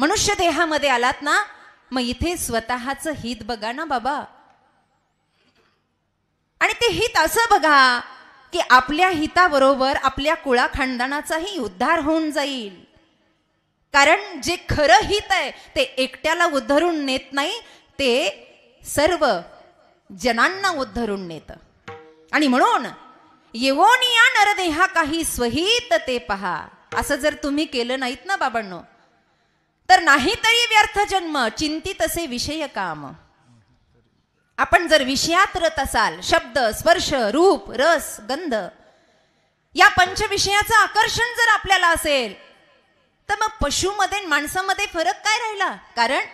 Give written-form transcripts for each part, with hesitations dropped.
मनुष्य देहामध्ये आलात ना, मग इथे स्वतःच हित बघा ना बाबा. आणि ते हित असं बघा की आपल्या हिताबरोबर आपल्या कुळा खानदानाचाही उद्धार होऊन जाईल. कारण जे खरं हित आहे ते एकट्याला उद्धरून नेत नाही, ते सर्व जनांना उद्धरून नेत. आणि म्हणून येवोनिया नरदेहा काही स्वहित ते पहा, असं जर तुम्ही केलं नाहीत ना बाबांनो, तर नाही तरी व्यर्थ जन्म चिंतित असे विषय काम. आपण जर विषयात रत असाल, शब्द स्पर्श रूप रस गंध या पंचविषयाचं आकर्षण जर आपल्याला असेल, तर मग पशुमध्ये माणसामध्ये फरक काय राहिला. कारण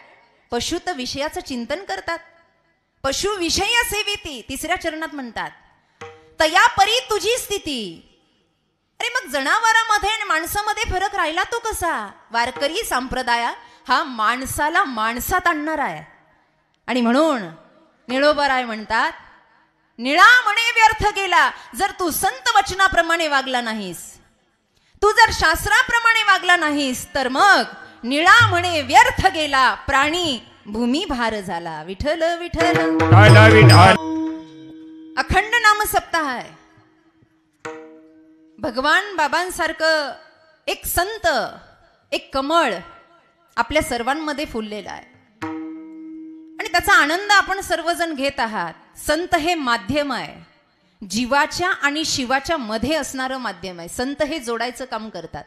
पशु तर विषयाचं चिंतन करतात. पशु विषय सेविती, तिसऱ्या चरणात म्हणतात, तया परी तुझी स्थिती. अरे मग जनावरांमध्ये आणि माणसामध्ये फरक राहिला तो कसा. वारकरी संप्रदाय हा माणसाला माणसात आणणारा आहे. आणि म्हणून निळोबाराय म्हणतात, निळा म्हणे व्यर्थ गेला जर तू संत वचनाप्रमाणे वागला नाहीस, तू जर शास्त्राप्रमाणे वागला नाहीस, तर मग निळा म्हणे व्यर्थ गेला प्राणी भूमी भार झाला. विठ्ठल विठ्ठल. अखंड नाम सप्ताह आहे. भगवान बाबांसारखं एक संत, एक कमळ आपल्या सर्वांमध्ये फुललेला आहे आणि त्याचा आनंद आपण सर्वजण घेत आहात. संत हे माध्यम आहे, जीवाच्या आणि शिवाच्या मध्ये असणारं माध्यम आहे. संत हे जोडायचं काम करतात.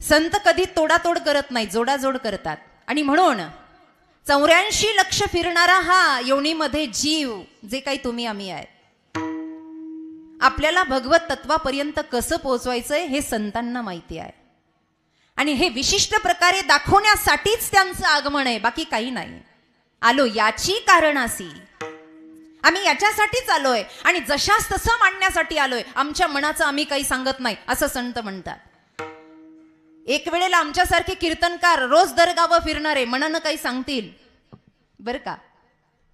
संत कधी तोडातोड करत नाही, जोडाजोड करतात. आणि म्हणून 84 लक्ष फिरणारा हा योनीमध्ये जीव जे काही तुम्ही आम्ही आहे, आपल्याला भगवत तत्वापर्यंत कसं पोहोचवायचंय हे संतांना माहिती आहे. आणि हे विशिष्ट प्रकारे दाखवण्यासाठीच त्यांचं आगमन आहे, बाकी काही नाही. आलो याची कारणासी, आम्ही याच्यासाठीच आलोय आणि जशास तसं मांडण्यासाठी आलोय. आमच्या मनाचं आम्ही काही सांगत नाही असं संत म्हणतात. एक वेळेला आमच्यासारखे कीर्तनकार रोज दरगावं फिरणारे मनानं काही सांगतील बरं का,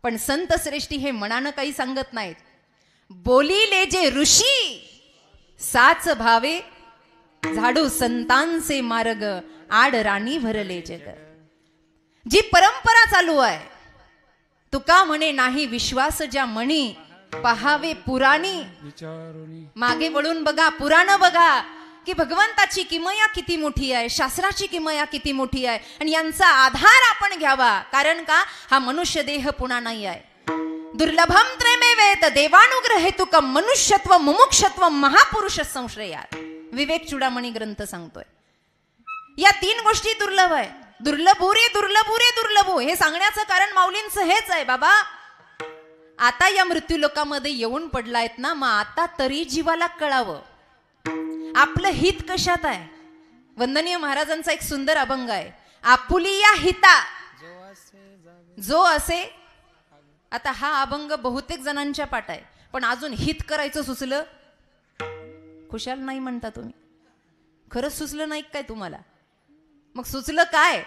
पण संत श्रेष्ठी हे मनानं काही सांगत नाहीत. बोलीले जे ऋषी साच भावे झाडू संतांचे मार्ग आड राणी भरले जग. जी परंपरा चालू आहे, तुका म्हणे नाही विश्वास ज्या मणी पहावे पुराणी. मागे वळून बघा, पुराण बघा की भगवंताची किमया किती मोठी आहे, शास्त्राची किमया किती मोठी आहे आणि यांचा आधार आपण घ्यावा. कारण का, हा मनुष्य देह पुन्हा नाही आहे. दुर्लभम त्रयमेवेत देवानुग्रहेतुकम मनुष्यत्व मुमुक्षत्व महापुरुष संश्रयात. विवेक चूडामणी ग्रंथ सांगतोय या 3 गोष्टी दुर्लभ आहे. दुर्लभू रे दुर्लभू रे दुर्लभू हे सांगण्याचं कारण माऊलींचं हेच आहे. बाबा आता या मृत्यू लोकामध्ये येऊन पडलायत ना, मग आता तरी जीवाला कळावं आपलं हित कशात आहे. वंदनीय महाराजांचा एक सुंदर अभंग आहे, आपुलिया हिता जो असे. आता हा अभंग बहुतेक जणांच्या पाठ आहे, पण अजून हित करायचं सुचलं खुशाल नाही म्हणता तुम्ही. खरंच सुचलं नाही काय तुम्हाला. मग सुचलं काय,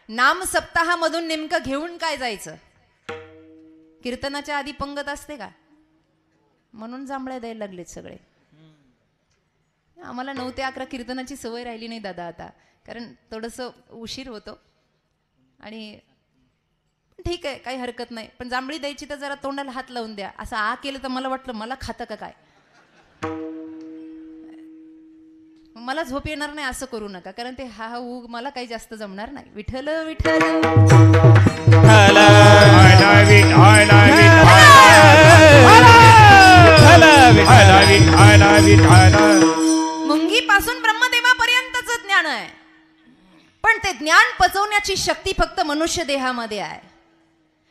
नाम सप्ताहामधून नेमकं घेऊन काय जायचं. कीर्तनाच्या आधी पंगत असते का, म्हणून जांभळ्या द्यायला लागलेत सगळे. आम्हाला 9 ते 11 कीर्तनाची सवय राहिली नाही दादा आता, कारण थोडंसं उशीर होतो. आणि ठीक आहे, काही हरकत नाही, पण जांभळी द्यायची तर जरा तोंडाला हात लावून द्या. असं आ केलं तर मला वाटलं मला खातं का काय, मला झोप येणार नाही असं करू नका, कारण ते हा हा उग मला काही जास्त जमणार नाही. विठ्ठल विठ्ठल. मुंगी पासून ब्रह्मदेवापर्यंतच ज्ञान आहे, पण ते ज्ञान पचवण्याची शक्ती फक्त मनुष्य देहामध्ये आहे.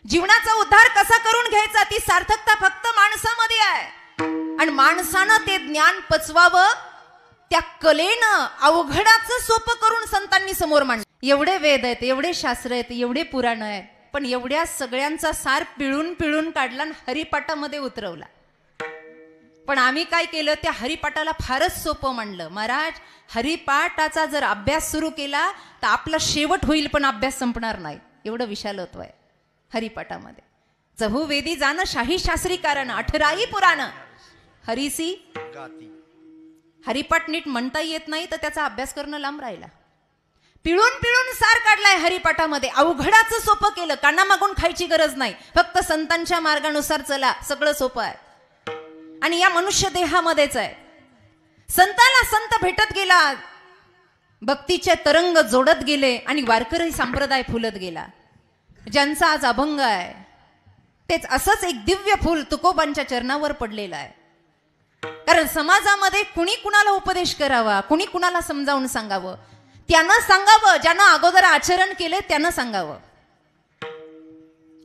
जीवनाचा उद्धार कसा करून घ्यायचा ती सार्थकता फक्त माणसामध्ये आहे. आणि माणसानं ते ज्ञान पचवावं त्या कलेनं अवघडाचं सोपं करून संतांनी समोर मांडलं. एवढे वेद आहेत, एवढे शास्त्र आहेत, एवढे पुराण आहेत, पण एवढ्या सगळ्यांचा सार पिळून पिळून काढला आणि हरिपाठामध्ये उतरवला. पण आम्ही काय केलं, त्या हरिपाठाला फारच सोपं मांडलं. महाराज हरिपाठाचा जर अभ्यास सुरू केला तर आपला शेवट होईल, पण अभ्यास संपणार नाही. एवढं विशालत्व आहे हरिपाठामध्ये. चहुवेदी जाण शाही शास्त्री कारण 18ही पुराण हरिसी. हरिपाठ नीट म्हणता येत नाही तर त्याचा अभ्यास करणं लांब राहिला. पिळून पिळून सार काढलाय हरिपाठामध्ये, अवघडाचं सोपं केलं, कानामागून खायची गरज नाही, फक्त संतांच्या मार्गानुसार चला, सगळं सोपं आहे. आणि या मनुष्य देहामध्येच आहे. संताला संत भेटत गेला, भक्तीचे तरंग जोडत गेले आणि वारकरी संप्रदाय फुलत गेला. ज्यांचा आज अभंग आहे तेच असंच एक दिव्य फूल तुकोबांच्या चरणावर पडलेलं आहे. कारण समाजामध्ये कुणी कुणाला उपदेश करावा, कुणी कुणाला समजावून सांगावं, त्यानं सांगावं. ज्यानं अगोदर आचरण केले त्यानं सांगावं.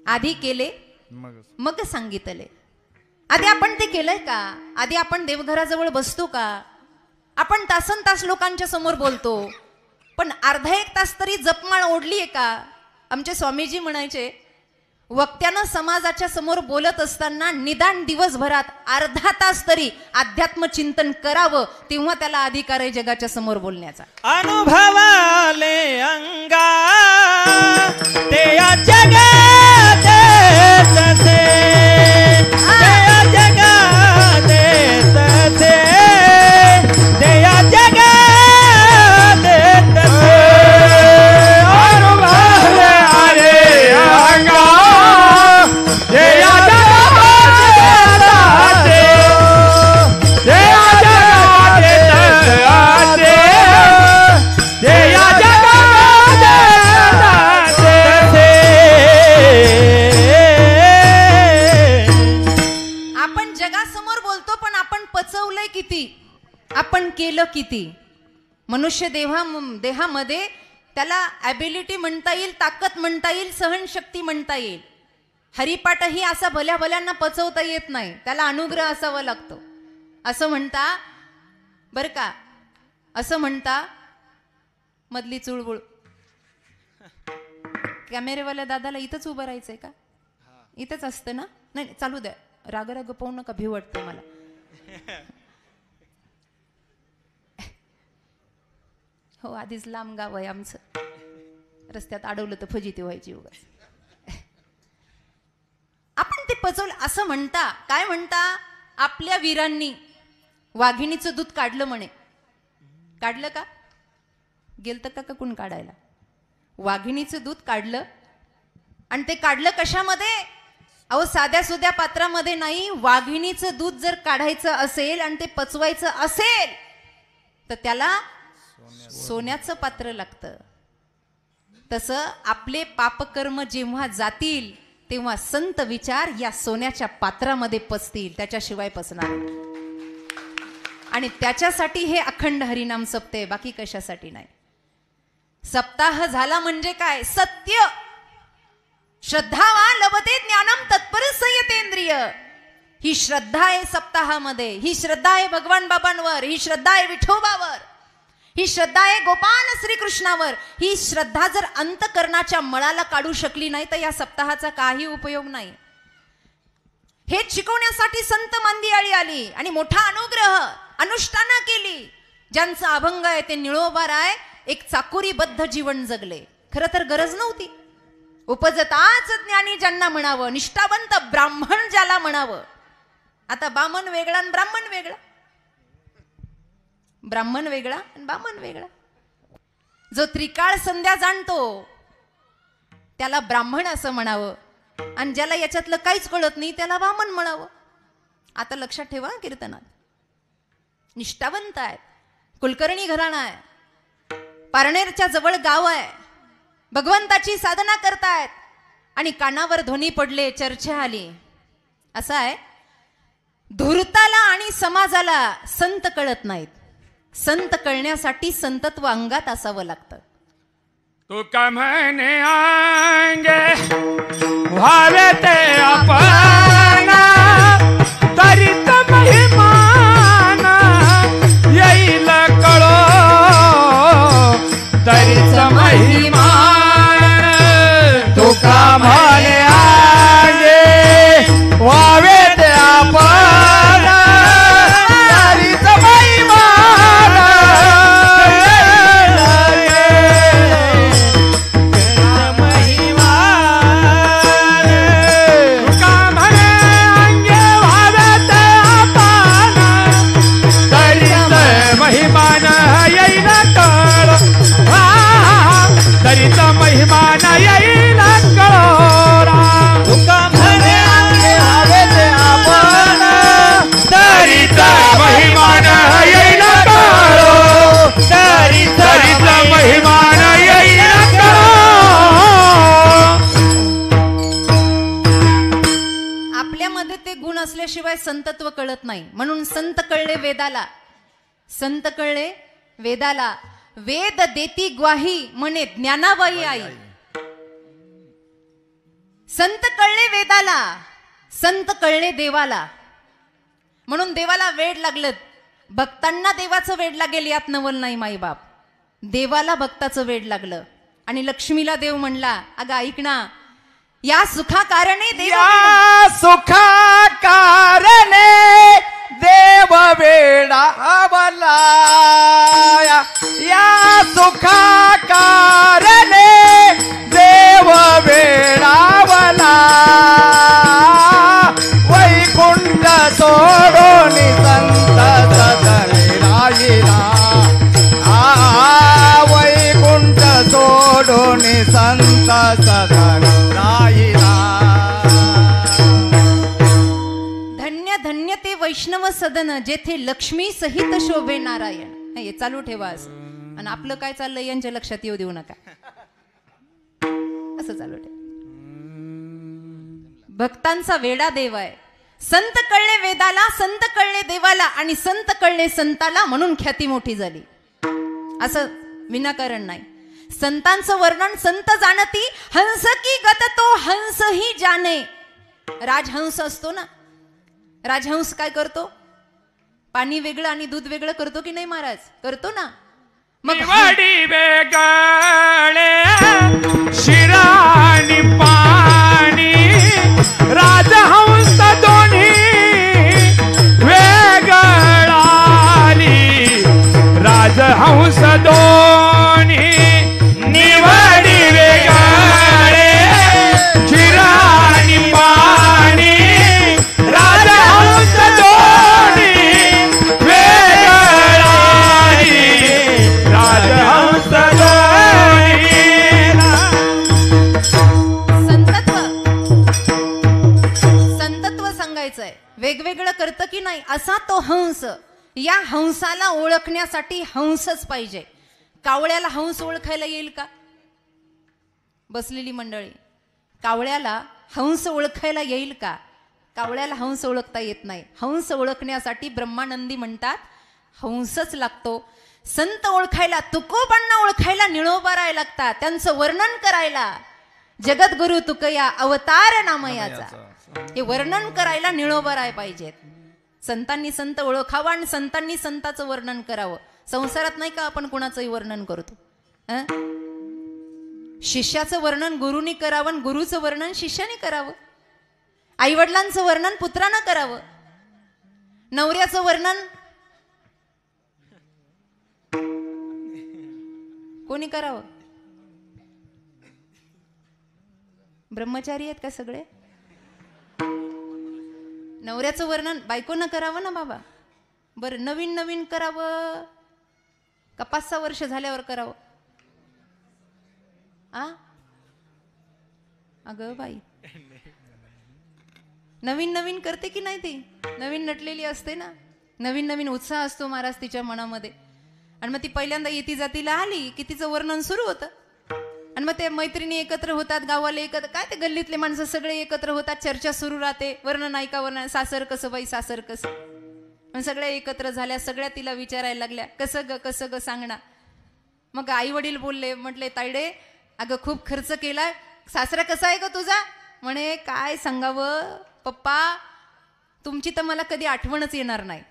आधी केले मग सांगितले. आधी आपण ते केलंय का? आधी आपण देवघराजवळ बसतो का? आपण तासन तास लोकांच्या समोर बोलतो, पण अर्धा एक तास तरी जपमाळ ओढलीये का? आमचे स्वामीजी म्हणायचे, वक्त्यानं समाजाच्या समोर बोलत असताना निदान दिवसभरात अर्धा तास तरी अध्यात्म चिंतन करावं, तेव्हा त्याला अधिकार आहे जगाच्या समोर बोलण्याचा. अनुभवाले अंगा ते या जगात तसे, ते या जगात तसे, ते या जगात तसे. अनुभवाले अरे अंगा ते या जगात तसे, ते या जगात तसे, ते या जगात तसे. आपण जगासमोर बोलतो, पण आपण पचवलंय किती, आपण केलं किती? मनुष्य देहामध्ये त्याला ॲबिलिटी म्हणता येईल, ताकद म्हणता येईल, सहनशक्ती म्हणता येईल. हरिपाठही असा भल्या भल्यांना पचवता येत नाही, त्याला अनुग्रह असावा लागतो. असं म्हणता बर का, असं म्हणता मधली चुळबुळ. कॅमेरेवाल्या दादाला इथंच उभं राहायचंय का? इथंच असतं ना? नाही चालू द्या, राग पाहू नका, भीव वाटते मला. हो, आधीच लांब गाव आहे आमचं, रस्त्यात अडवलं तर फजिती व्हायची उगाच. आपण ते पचवलं असं म्हणता. काय म्हणता? आपल्या वीरांनी वाघिणीचं दूध काढलं म्हणे. काढलं का? गेलतं का कोण काढायला? वाघिणीचं दूध काढलं. आणि ते काढलं कशामध्ये? अहो, साध्या सुध्या पात्रामध्ये नाही. वाघिणीचं दूध जर काढायचं असेल आणि ते पचवायचं असेल तर त्याला सोन्याचं पात्र लागतं. तसं आपले पापकर्म जेव्हा जातील तेव्हा संत विचार या सोन्याच्या पात्रामध्ये पचतील, त्याच्याशिवाय पचणार. आणि त्याच्यासाठी हे अखंड हरिनाम सप्ताह, बाकी कशासाठी नाही. सप्ताह झाला म्हणजे काय? सत्य. श्रद्धावा लभते ज्ञानम तत्पर संयतेंद्रिय. ही श्रद्धा आहे सप्ताहामध्ये. ही श्रद्धा आहे भगवान बाबांवर, ही श्रद्धा आहे विठोबावर, ही श्रद्धा आहे गोपाल श्रीकृष्णावर. ही श्रद्धा जर अंतकरणाच्या मळाला काढू शकली नाही तर या सप्ताहाचा काही उपयोग नाही. हे शिकवण्यासाठी संत मांदियाळी आली आणि मोठा अनुग्रह अनुष्ठाना केली. ज्यांचं अभंग आहे ते निळोबाराय एक चाकोरीबद्ध जीवन जगले. खरं तर गरज नव्हती. उपजताच ज्ञानी ज्यांना म्हणावं, निष्ठावंत ब्राह्मण ज्याला म्हणावं. आता बामन वेगळा आणि ब्राह्मण वेगळा, ब्राह्मण वेगळा आणि बामन वेगळा. जो त्रिकाळ संध्या जाणतो त्याला ब्राह्मण असं म्हणावं, आणि ज्याला याच्यातलं काहीच कळत नाही त्याला बामन म्हणावं. आता लक्षात ठेवा, कीर्तनात निष्ठावंत आहेत, कुलकर्णी घराणा आहे, पारनेरच्या जवळ गाव आहे, भगवंताची साधना करतायत आणि कानावर ध्वनी पडले, चर्चा आली. असं आहे, धूर्ताला आणि समाजाला संत कळत नाहीत. संत कळण्यासाठी संतत्व अंगात असावं लागतं. तू का म्हणे अंगे व्हावे ते आपण, तरीच महिमान येईल कळो, तरीच महिमान. तू का म्हणे अंगे व्हावे ते आपण, तरीच महिमान. महिमान येईन कळ, संत कळले वेदाला, वेद देती ग्वाही म्हणे ज्ञानाबाई आई. संत कळले वेदाला, संत कळले देवाला. म्हणून देवाला वेड लागलं. भक्तांना देवाचं वेड लागेल यात नवल नाही माईबाप. देवाला भक्ताचं वेड लागलं आणि लक्ष्मीला देव म्हणला, अगं ऐक ना, या सुखा कारणे देव, या सुखा कारणे देव वेडावला. या सुखा कारणे देव वेडावला. वैकुंठ सोडून संत सदरी राहिला. वैकुंठ सोडून संत सदरी राहिला. धन्य धन्य ते वैष्णव सदन, जेथे लक्ष्मी सहित शोभे नारायण. हे चालू ठेवा असं. आणि आपलं काय चाललंय यांच्या लक्षात येऊ देऊ नका, असं चालू ठेवा. भक्तांचा वेडा देव आहे. संत कळले वेदाला, संत कळले देवाला आणि संत कळले संताला, म्हणून ख्याती मोठी झाली. असं विनाकारण नाही. संतांचं वर्णन संत जाणती, हंस की गत तो हंस ही जाणे. राजहंस असतो ना, राजहंस काय करतो? पाणी वेगळं आणि दूध वेगळं करतो की नाही महाराज? करतो ना. मग वडी वेगळे शिराणी पाणी, राजहंस दोन्ही वेगळाली. राजहंस दोन्ही निवडी वेगळे शिराणी पाणी. राजहंस दोन्ही वेगळाली. राजहंस दोन्ही. संतत्व सांगायचंय. वेगवेगळं करतं की नाही असा तो हंस. या हंसाला ओळखण्यासाठी हंसच पाहिजे. कावळ्याला हंस ओळखायला येईल का? बसलेली मंडळी, कावळ्याला हंस ओळखायला येईल का? कावळ्याला हंस ओळखता येत नाही. हंस ओळखण्यासाठी ब्रह्मानंदी म्हणतात हंसच लागतो. संत ओळखायला, तुकोबांना ओळखायला निळोबा राय लागतात. त्यांचं वर्णन करायला जगद्गुरु तुकया अवतार नामयाचा, हे वर्णन करायला निळोबा राय पाहिजेत. संतांनी संत ओळखावा आणि संतांनी संताचं वर्णन करावं. संसारात नाही का आपण कुणाचंही वर्णन करतो. शिष्याचं वर्णन गुरुनी करावं आणि गुरुचं वर्णन शिष्याने करावं. आई वडिलांचं वर्णन पुत्रानं करावं. नवऱ्याचं वर्णन कोणी करावं? ब्रह्मचारी आहेत का सगळे? नवऱ्याचं वर्णन बायकोनं करावं ना बाबा. बरं, नवीन नवीन करावं का 5-6 वर्ष झाल्यावर करावं? अगं बाई, नवीन नवीन करते की नाही? ती नवीन नटलेली असते ना, नवीन नवीन उत्साह असतो महाराज तिच्या मनामध्ये. आणि मग ती पहिल्यांदा येती जातीला आली की तिचं वर्णन सुरू होतं. आणि मग ते मैत्रिणी एकत्र होतात, गावाला एकत्र, काय ते गल्लीतले माणसं सगळे एकत्र होतात, चर्चा सुरू राहते. वर्णन ऐका वर्णन, सासर कसं बाई, सासर कसं. मग सगळ्या एकत्र झाल्या, सगळ्या तिला विचारायला लागल्या कसं ग सांगणार. मग आई वडील बोलले, म्हटले ताईडे अगं खूप खर्च केलाय, सासरा कसा आहे ग तुझा? म्हणे काय सांगावं पप्पा, तुमची तर मला कधी आठवणच येणार नाही.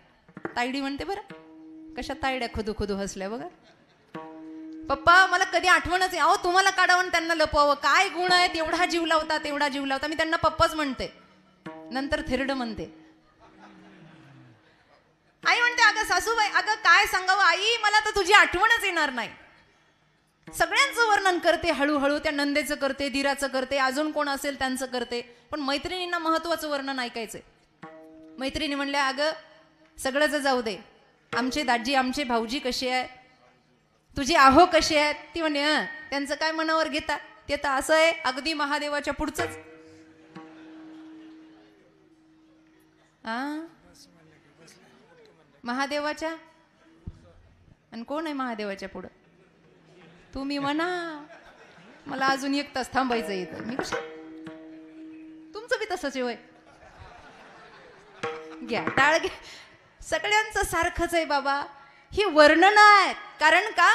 ताईडी म्हणते बरं, कशा ताईड्या खुदू खुदू हसल्या बघा. पप्पा मला कधी आठवणच आहे. अहो तुम्हाला काढावं त्यांना लपवावं, काय गुण आहेत, एवढा जीव लावतात, एवढा जीव लावता. मी त्यांना पप्पाच म्हणते, नंतर थेरड म्हणते. आई म्हणते अगं सासूबाई, अगं काय सांगावं आई, मला तर तुझी आठवणच येणार नाही. सगळ्यांचं वर्णन करते हळूहळू. त्या नंदेचं करते, धीराचं करते, अजून कोण असेल त्यांचं करते. पण मैत्रिणींना महत्वाचं वर्णन ऐकायचंय. मैत्रिणी म्हणल्या अगं सगळंच जाऊ दे, आमचे दाजी आमचे भाऊजी कसे आहे, तुझी आहो कशी आहेत? ती म्हणे त्यांचं काय मनावर घेता, ते तर असं आहे अगदी महादेवाच्या पुढचंच. महादेवाच्या, आणि कोण आहे महादेवाच्या पुढं? तुम्ही म्हणा, मला अजून 1 तास थांबायचं इथं. मी कशा, तुमचं बी तसंच आहे. घ्या टाळ घ्या, सगळ्यांचं सारखंच आहे बाबा. ही वर्णनं आहेत. कारण का,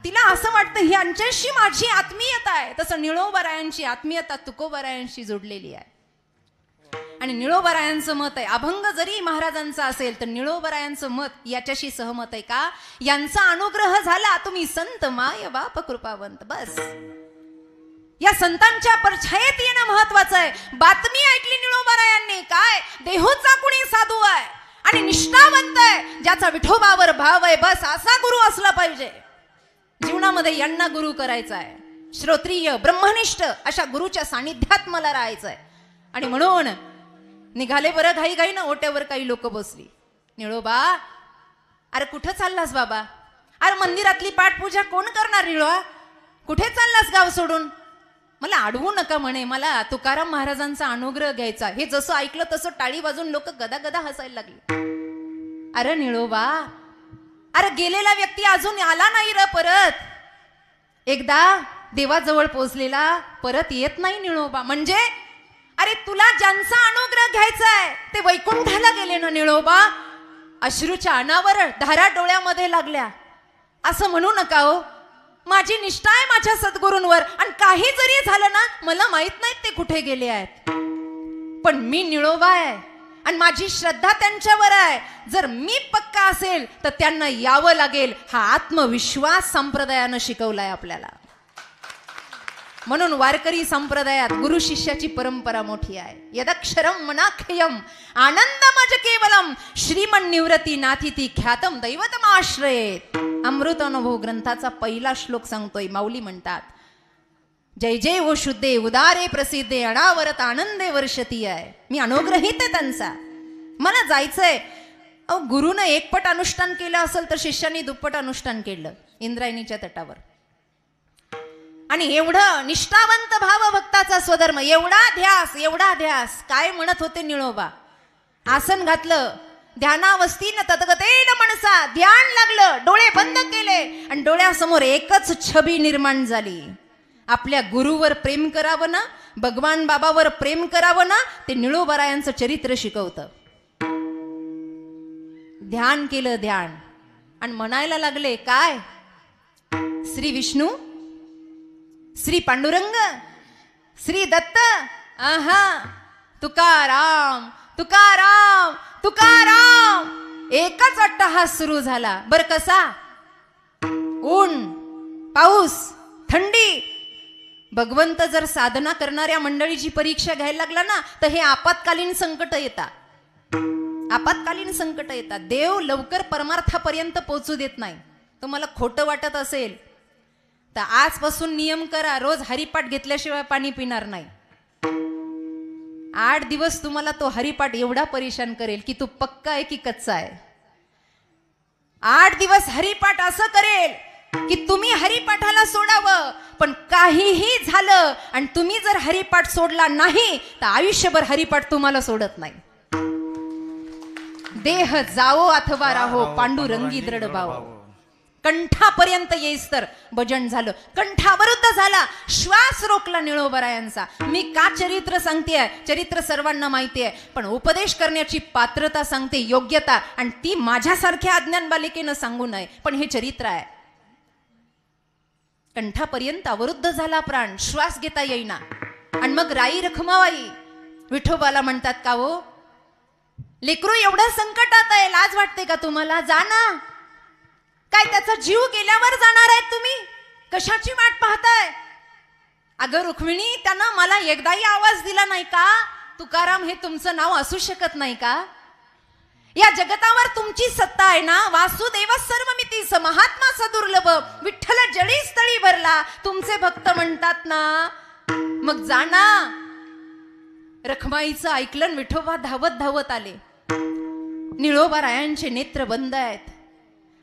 तिला असं वाटतं ह्यांच्याशी माझी आत्मीयता आहे. तसं निळोबारायांची आत्मीयता तुकोबारायांशी जोडलेली आहे. आणि निळोबारायांचं मत आहे, अभंग जरी महाराजांचा असेल तर निळोबारायांचं मत याच्याशी सहमत आहे. का, यांचा अनुग्रह झाला तुम्ही संत माय बाप कृपावंत. बस या संतांच्या परछायेत येणं महत्वाचं आहे. बातमी ऐकली निळोबारायांनी, काय देहोचा कुणी साधू आहे आणि निष्ठावंत आहे, ज्याचा विठोबावर भाव आहे. बस असा गुरु असला पाहिजे. जीवनामध्ये यांना गुरु करायचा आहे. श्रोत्रिय ब्रह्मनिष्ठ अशा गुरुच्या सानिध्यात मला राहायचं आहे. आणि म्हणून निघाले बरं घाई घाई ना. ओट्यावर काही लोक बसली. निळोबा, अरे कुठं चाललास बाबा? अरे मंदिरातली पाठपूजा कोण करणार निळोबा? कुठे चाललास गाव सोडून? मला अडवू नका म्हणे, मला तुकाराम महाराजांचा अनुग्रह घ्यायचा. हे जसं ऐकलं तसं टाळी वाजून लोक गदा गदा हसायला लागली. अरे निळोबा, अरे गेलेला व्यक्ती अजून आला नाही र परत. एकदा देवाजवळ पोहोचलेला परत येत नाही निळोबा. म्हणजे अरे तुला ज्यांचा अनुग्रह घ्यायचा आहे ते वैकुंठाला गेले ना निळोबा. अश्रूच्या अनावर धारा डोळ्यामध्ये लागल्या. असं म्हणू नका हो. माझी निष्ठा आहे माझ्या सद्गुरूंवर, आणि काही जरी झालं ना, मला माहित नाही ते कुठे गेले आहेत, पण मी निळोबा आहे आणि माझी श्रद्धा त्यांच्यावर आहे. जर मी पक्का असेल तर त्यांना यावं लागेल. हा आत्मविश्वास संप्रदायानं शिकवलाय आपल्याला. म्हणून वारकरी संप्रदायात गुरु शिष्याची परंपरा मोठी आहे. यदक्षरम मनाख्यम आनंदमज केवलम श्रीमन निवृत्ती नाथिती ख्यातम दैवतमाश्रयेत. अमृत अनुभव ग्रंथाचा पहिला श्लोक सांगतोय. माऊली म्हणतात, जय जय वो शुद्धे उदारे प्रसिद्धे अनावरत आनंदे वर्षती आहे. मी अनुग्रहित आहे त्यांचा. मला जायचंय. गुरुनं एकपट अनुष्ठान केलं असेल तर शिष्यांनी दुप्पट अनुष्ठान केलं इंद्रायणीच्या तटावर. आणि एवढं निष्ठावंत भाव भक्ताचा स्वधर्म, एवढा ध्यास एवढा ध्यास. काय म्हणत होते निळोबा? आसन घातलं, ध्यानावस्थीन तद्गतेन मनसा, ध्यान लागलं, डोळे बंद केले आणि डोळ्यासमोर एकच छबी निर्माण झाली. आपल्या गुरुवर प्रेम करावं ना, भगवान बाबावर प्रेम करावं ना, ते निळोबारायांचं चरित्र शिकवतं. ध्यान केलं ध्यान आणि म्हणायला लागले काय? श्री विष्णू, श्री पांडुरंग, श्री दत्त, आहा तुकाराम तुकाराम तुकाराम. एकच अट्टहास सुरू झाला. बर कसा? ऊन, पाऊस, थंडी. भगवंत जर साधना करणाऱ्या मंडळीची परीक्षा घ्यायला लागला ना, तर हे आपत्कालीन संकट येतात. आपत्कालीन संकट येतात. देव लवकर परमार्थापर्यंत पोहोचू देत नाही. तुम्हाला खोटं वाटत असेल तर आजपासून नियम करा, रोज हरिपाठ घेतल्याशिवाय पाणी पिणार नाही. 8 दिवस तुम्हाला तो हरिपाठ एवढा परेशान करेल की तू पक्का आहे की कच्चा आहे. 8 दिवस हरिपाठ असं करेल की तुम्ही हरिपाठाला सोडावं, पण काहीही झालं आणि तुम्ही जर हरिपाठ सोडला नाही तर आयुष्यभर हरिपाठ तुम्हाला सोडत नाही. देह जावो अथवा राहो पांडुरंगी दृढ भाव. कंठापर्यंत येईस तर भजन झालं. कंठावरुद्ध झाला, श्वास रोखला निळोबारायांचा. मी का चरित्र सांगतेय? चरित्र सर्वांना माहिती आहे, पण उपदेश करण्याची पात्रता सांगते, योग्यता, आणि ती माझ्यासारख्या अज्ञान बालिकेनं सांगू नये. पण हे चरित्र आहे. कंठापर्यंत अवरुद्ध झाला प्राण, श्वास घेता येईना. आणि मग राई रखमाबाई विठोबाला म्हणतात, का हो लेकरू एवढं संकटात आहे, लाज वाटते का तुम्हाला? जा ना. काय त्याचा जीव गेल्यावर जाणार आहे तुम्ही? कशाची वाट पाहताय? अगं रुक्मिणी, त्यानं मला एकदाही आवाज दिला नाही का? तुकाराम हे तुमचं नाव असू शकत नाही का? या जगतावर तुमची सत्ता आहे ना. वासुदेव सर्वमिती स महात्मा सदुर्लभ, विठ्ठल जळी स्थळी भरला, तुमचे भक्त म्हणतात ना. मग जा ना. रखमाईचं ऐकलं, विठोबा धावत धावत आले. निळोबारायांचे नेत्र बंद आहेत.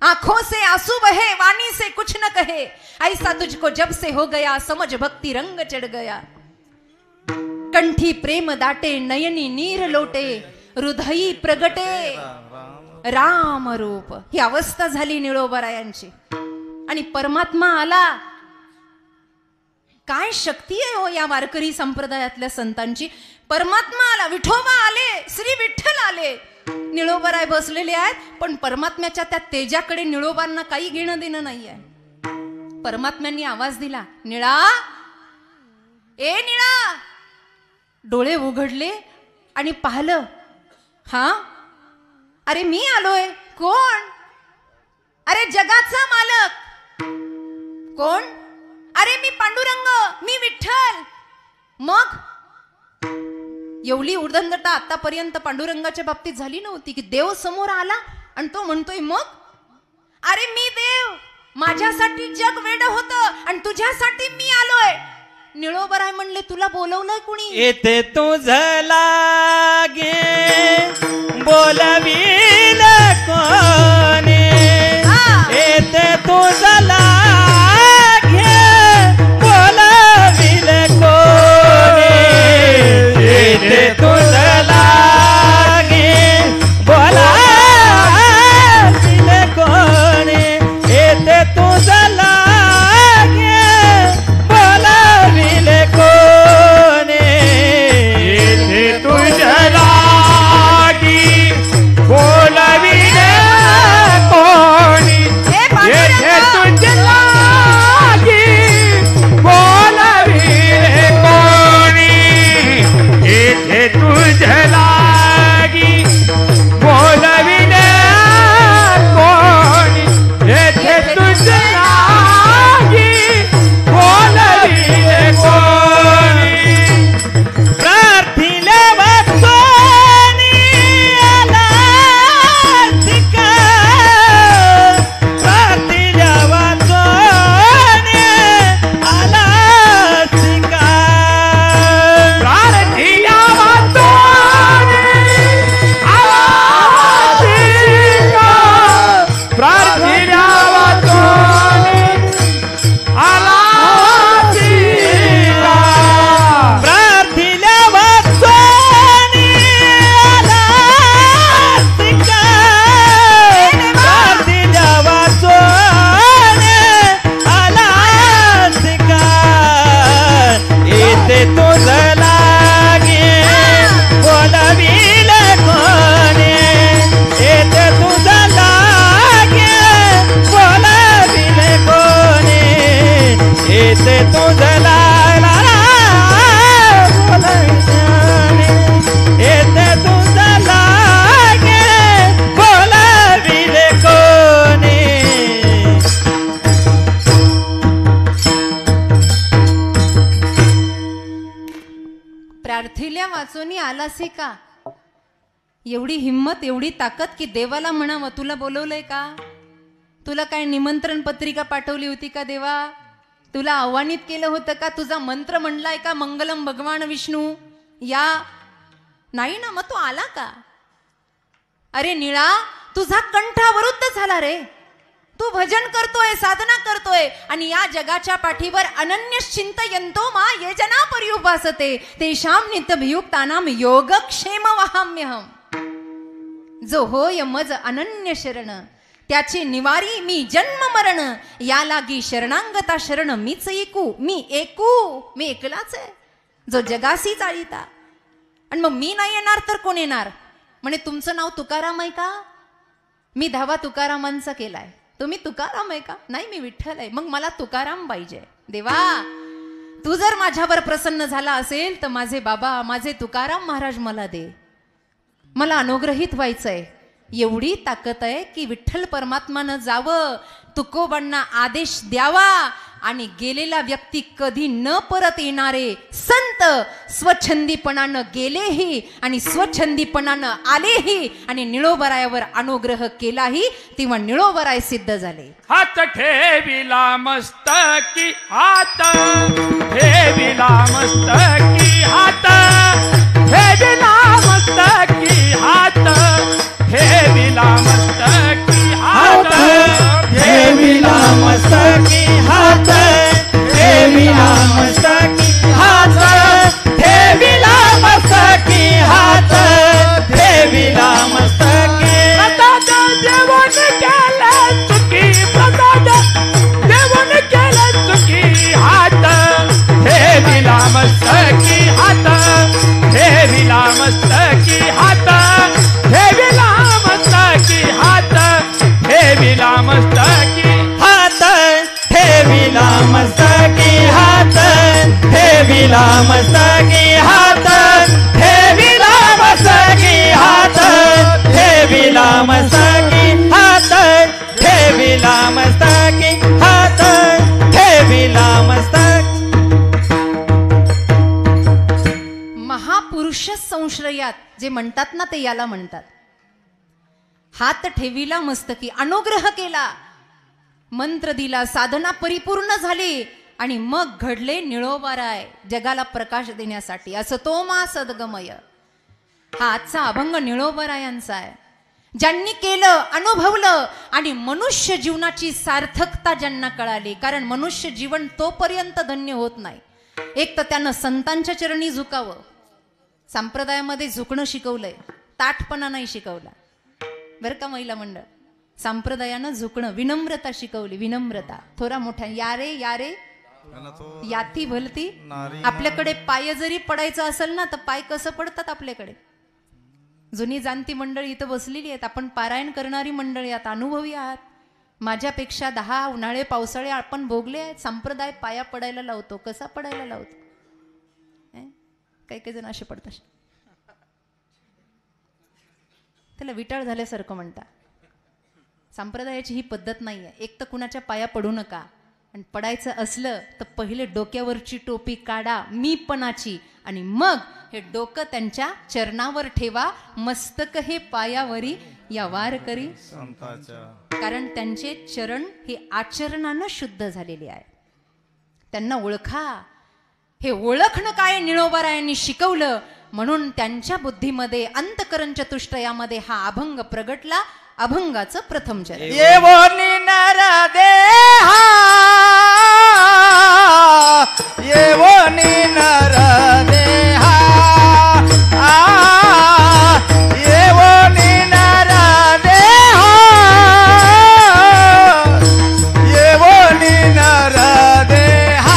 आंखों से आंसू बहे, वाणी से कुछ न कहे, ऐसा तुझको जब से हो गया, समझ भक्ति रंग चढ़ गया. कंठी प्रेम दाटे, नयनी नीर लोटे, हृदयी प्रगटे राम रूप. ही अवस्था झाली निळोबारायांची. आणि परमात्मा आला. काय शक्ती आहे हो या वारकरी संप्रदायातल्या संतांची. परमात्मा आला, विठोबा आले, श्री विठ्ठल आले. निळोबराय बसलेले आहेत, पण परमात्म्याच्या त्या तेजाकडे निळोबांना काही घेणं देणं नाहीये. परमात्म्यांनी आवाज दिला, निळा, ए निळा. डोळे उघडले आणि पाहिलं, हा, अरे मी आलोय. कोण? अरे जगाचा मालक. कोण? अरे मी पांडुरंग, मी विठ्ठल. मग एवढी उर्दंडता आतापर्यंत पांडुरंगाच्या बाबतीत झाली नव्हती की देव समोर आला आणि तो म्हणतोय मग, अरे मी देव, माझ्यासाठी जग वेड होतं आणि तुझ्यासाठी मी आलोय. निळोबराय म्हणले, तुला बोलवलंय कुणी? येते तुझं लागे बोलवील कोणी, येते तुझं लागे बोलवील कोणी, येते तुझं लागे बोलवील कोणी, येते तुझं लागे बोलवील कोणी, येथे तुझ्या लागी बोलविले कोणी, हे येथे पांडुरंग, तुझ्या लागी बोलविले कोणी, येथे तुझ्या लागी बोलविले कोणी, येथे तुझ्या लागी बोलविले कोणी. प्रार्थिले वाचोनी आलासिका, प्रार्थिले वाचोनी आलासिका, प्रार्थिल्या वाचोनी आलासिका, प्रार्थिल्या वाचोनी आलासिका, प्रार्थिले वाचोनी आलासिका, प्रार्थिले वाचोनी आलासिका, येते तुझं लागे बोलवील कोणी, येते तुझं लागे बोलवील कोणी, येते तुझं लागे येते तुझं लागे बोलवील कोणी. प्रार्थिल्या वाचोनी आलासे का? एवढी हिम्मत, एवढी ताकद की देवाला म्हणावं, तुला बोलवलंय का? तुला काय निमंत्रण पत्रिका पाठवली होती का देवा? तुला आव्हानित केलं होतं का? तुझा मंत्र म्हणलाय का, मंगलम भगवान विष्णू या? नाही ना, मग तो आला का? अरे निळा, तुझा कंठ अवरुद्ध झाला रे. तू भजन करतोय, साधना करतोय आणि या जगाच्या पाठीवर अनन्य चिंतयन्तो मा ये जना पर्युपासते तेषां नित्यभियुक्तानां योगक्षेम वहाम्यहम. जो होय मज अनन्य शरण, त्याची निवारी मी जन्म मरण, या लागी शरणांगता शरण मीच एकू, मी एकलाच आहे जो जगासी चाळीता. आणि मग मी नाही येणार तर कोण येणार? म्हणे तुमचं नाव तुकाराम आहे का? मी धावा तुकारामांचा केलाय. तुम्ही तुकाराम आहे का? नाही, मी विठ्ठल आहे. मग मला तुकाराम पाहिजे. देवा, तू जर माझ्यावर प्रसन्न झाला असेल तर माझे बाबा, माझे तुकाराम महाराज मला दे. मला अनुग्रहित व्हायचंय. एवढी ताकद आहे की विठ्ठल परमात्मानं जावं, तुकोबांना आदेश द्यावा आणि गेलेला व्यक्ती कधी न परत येणारे संत स्वच्छंदीपणानं गेलेही आणि स्वच्छंदीपणानं आलेही आणि निळोबरायावर अनुग्रह केलाही, तेव्हा निळोबराय सिद्ध झाले. हात ठेविला मस्तकी, हात ठेविला मस्तकी, हात ठेविला मस्तकी, हात ठेविला मस्तकी, हात ठेविला मस्तकी, हात ठेविला मस्तकी, हात ठेविला मस्तकी, हात ठेविला मस्तकी. प्रसाद देवन केलं चुकी, प्रसाद देवन केलं चुकी, हात ठेविला मस्तकी, हात ठेविला मस्तकी, हात ठेविला ठेविला मस्तकी हात ठेविला मस्तकी हात ठेविला मस्तकी हात ठेविला मस्तकी हात ठेविला मस्तकी. महापुरुष संश्रयात जे म्हणतात ना ते याला म्हणतात. हात ठेविला मस्तकी, अनुग्रह केला, मंत्र दिला, साधना परिपूर्ण झाली आणि मग घडले निळोबाराय जगाला प्रकाश देण्यासाठी. असतो मा सद्गमय. हा आजचा अभंग निळोबारायांचा आहे. ज्यांनी केलं, अनुभवलं आणि मनुष्य जीवनाची सार्थकता ज्यांना कळाली. कारण मनुष्य जीवन तोपर्यंत धन्य होत नाही, एक तर त्यानं संतांच्या चरणी झुकावं. संप्रदायामध्ये झुकणं शिकवलंय, ताठपणा नाही शिकवला बरं का महिला मंडळ. संप्रदायानं झुकणं, विनम्रता शिकवली, विनम्रता. थोरा मोठ्या या रे या रे याती भलती. आपल्याकडे पाय जरी पडायचं असेल ना तर पाय कसं पडतात आपल्याकडे. जुनी जाणती मंडळी इथं बसलेली आहेत, आपण पारायण करणारी मंडळी आहात, अनुभवी आहात. माझ्यापेक्षा 10 उन्हाळे पावसाळे आपण भोगले आहेत. संप्रदाय पाया पडायला लावतो, कसा पडायला लावतो. काही काही जण असे पडतात, त्याला विटाळ झाल्यासारखं म्हणतात. संप्रदायाची ही पद्धत नाही आहे. एक तर कुणाच्या पाया पडू नका, आणि पडायचं असलं तर पहिले डोक्यावरची टोपी काढा मीपणाची, आणि मग हे डोकं त्यांच्या चरणावर ठेवा, मस्तक हे पायावरी या वार करी संताच्या. कारण त्यांचे चरण हे आचरणानं शुद्ध झालेले आहे. त्यांना ओळखा. हे ओळखणं काय निळोबारायांनी शिकवलं, म्हणून त्यांच्या बुद्धीमध्ये अंतकरण चतुष्टयामध्ये हा अभंग प्रगटला. अभंगाचं प्रथम चरण. येवोनी नर देहा येवोनी नर देहा येवोनी नर देहा येवोनी नर देहा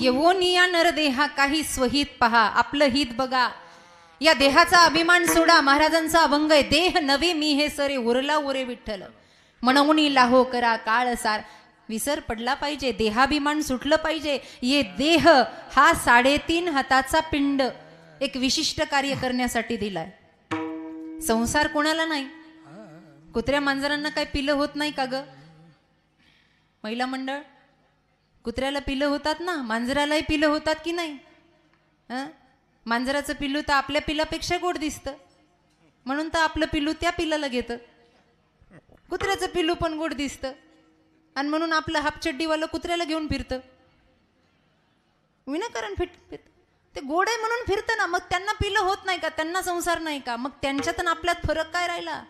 येवोनिया नरदेहा काही स्वहित पहा, आपलं हित बघा. या देहाचा अभिमान सोडा. महाराजांचा अभंग आहे, देह नवे मी हे सरे उरला उरे विठ्ठल म्हणूनी लाहो करा काळ सार. विसर पडला पाहिजे, देहाभिमान सुटलं पाहिजे. ये देह हा 3.5 हाताचा पिंड एक विशिष्ट कार्य करण्यासाठी दिलाय. संसार कोणाला नाही, कुत्र्या मांजरांना काय पिलं होत नाही का ग महिला मंडळ? कुत्र्याला पिलं होतात ना, मांजरालाही पिलं होतात की नाही? मांजराचं पिल्लू तर आपल्या पिलापेक्षा गोड दिसतं, म्हणून तर आपलं पिल्लू त्या पिलाला घेतं. कुत्र्याचं पिल्लू पण गोड दिसतं आणि म्हणून आपलं हापचड्डीवालं कुत्र्याला घेऊन फिरतं. विनाकारण ते गोड आहे म्हणून फिरतं ना. मग त्यांना पिलं होत नाही का? त्यांना संसार नाही का? मग त्यांच्यात आणि आपल्यात फरक काय राहिला?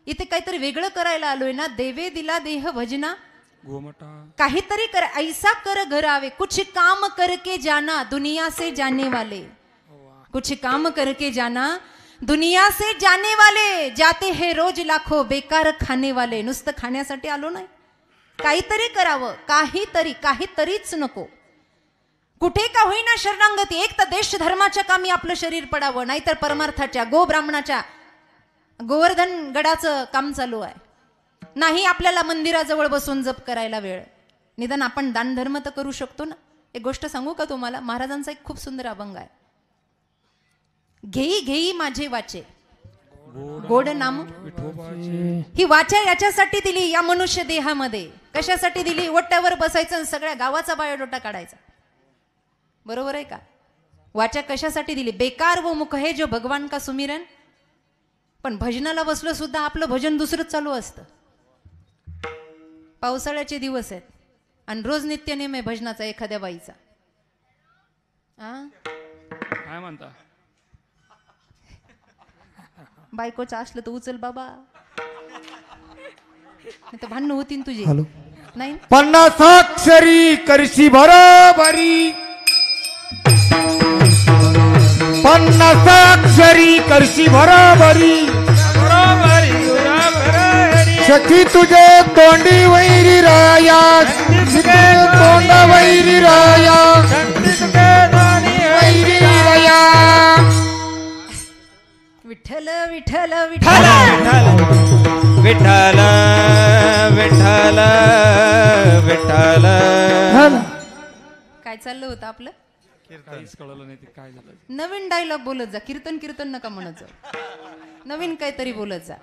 इथे काहीतरी वेगळं करायला आलोय ना. देवे दिला देह भजना, काहीतरी कर ऐसा कर घर आवे, कुछ काम करके जाना दुनिया से जाने वाले, कुछ काम करके जाना दुनिया से जाने वाले, जाते हैं रोज लाखों बेकार खाने वाले. नुसतं खाण्यासाठी आलो नाही, काहीतरी करावं. काहीतरीच नको. कुठे का होईना शरणांगती. एक तर देश धर्माच्या कामी आपलं शरीर पडावं, नाहीतर परमार्थाच्या गो ब्राह्मणाच्या गोवर्धन गडाचं काम चालू आहे. नाही आपल्याला मंदिराजवळ बसून जप करायला वेळ. निदान आपण दानधर्म तर करू शकतो ना. एक गोष्ट सांगू का तुम्हाला? महाराजांचा एक खूप सुंदर अभंग आहे. घेई घेई माझे वाचे गोड नाम. ही वाचा याच्यासाठी दिली या मनुष्य देहामध्ये. कशासाठी दिली? ओट्यावर बसायचं आणि सगळ्या गावाचा बायोडोटा काढायचा. बरोबर आहे का? वाचा कशासाठी दिली? बेकार वो मुख है जो भगवान का सुमिरन. पण भजनाला बसलो सुद्धा आपलं भजन दुसरंच चालू असतं. पावसाळ्याचे दिवस आहेत आणि रोज नित्यनेम आहे भजनाचा एखाद्या बाईचा. काय म्हणता? बायकोचं असलं तर उचल बाबा, नाही तर भांडणं होतीन तुझी. नाही 50 अक्षरी करशी बरोबरी, 50 अक्षरी करशी बरोबरी, सखी तुझे तोंडी वैरी राया, तोंड वैरी राया, वैरी राया. विठ्ठल विठ्ठल विठ्ठल विठ्ठल विठ्ठल विठ्ठल. काय चाललं होतं आपलं? काहीच कळलं नाही ते काय झालं. नवीन डायलॉग बोलत जा. कीर्तन नका म्हणत जा. नवीन काहीतरी बोलत जा.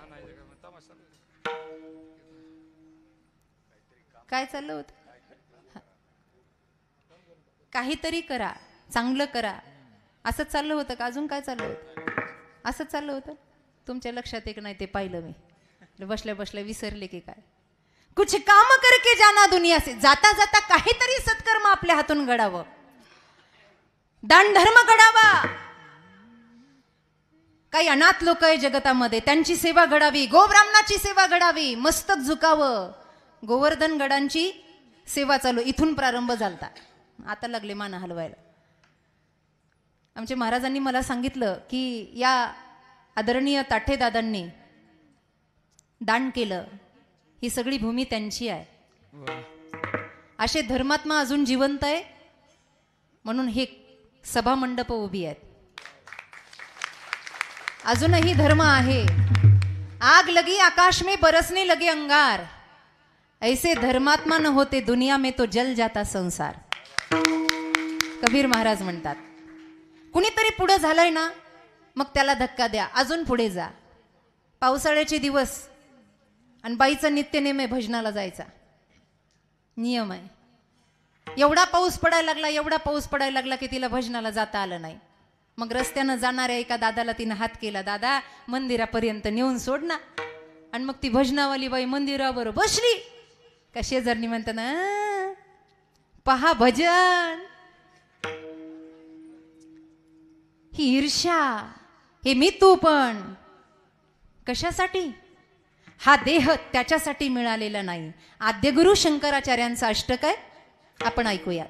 काय चाललं होतं? काहीतरी करा, चांगलं करा, असं चाललं होतं का? अजून काय चाललं होतं? असं चाललं होतं. तुमच्या लक्षात एक नाही ते पाहिलं मी. बसल्या बसल्या विसरले की काय? कुछ काम करके जाना दुनिया से. जाता जाता काहीतरी सत्कर्म आपल्या हातून घडावं, दान धर्म घडावा. काही अनाथ लोक आहे जगतामध्ये, त्यांची सेवा घडावी, गोब्राह्मणाची सेवा घडावी, मस्तक झुकावं. गोवर्धन गडांची सेवा चालू. इथून प्रारंभ झालता, आता लागले मान हलवायला. आमच्या महाराजांनी मला सांगितलं की या आदरणीय ताठे दादांनी दान केलं, ही सगळी भूमी त्यांची आहे. असे धर्मात्मा अजून जिवंत आहे म्हणून हे सभा मंडप उभी आहेत. अजूनही धर्म आहे. आग लगी आकाश में बरसने लगे अंगार, ऐसे धर्मात्मा न होते दुनिया में तो जल जाता संसार. कबीर महाराज म्हणतात. कुणीतरी पुढे झालंय ना, मग त्याला धक्का द्या, अजून पुढे जा. पावसाळ्याचे दिवस आणि बाईचं नित्यनेम आहे भजनाला जायचा, नियम आहे. एवढा पाऊस पडायला लागला की तिला भजनाला जाता आलं नाही. मग रस्त्यानं जाणाऱ्या एका दादाला तिनं हात केला, दादा मंदिरापर्यंत नेऊन सोड ना. आणि मग ती भजनावाली बाई मंदिरावर बसली का शेजारनी म्हणतात ना, पहा भजन. ही ईर्ष्या, हे मी तू पण कशासाठी? हा देह त्याच्यासाठी मिळालेला नाही. आद्यगुरु शंकराचार्यांचा अष्टक आहे, आपण ऐकूया.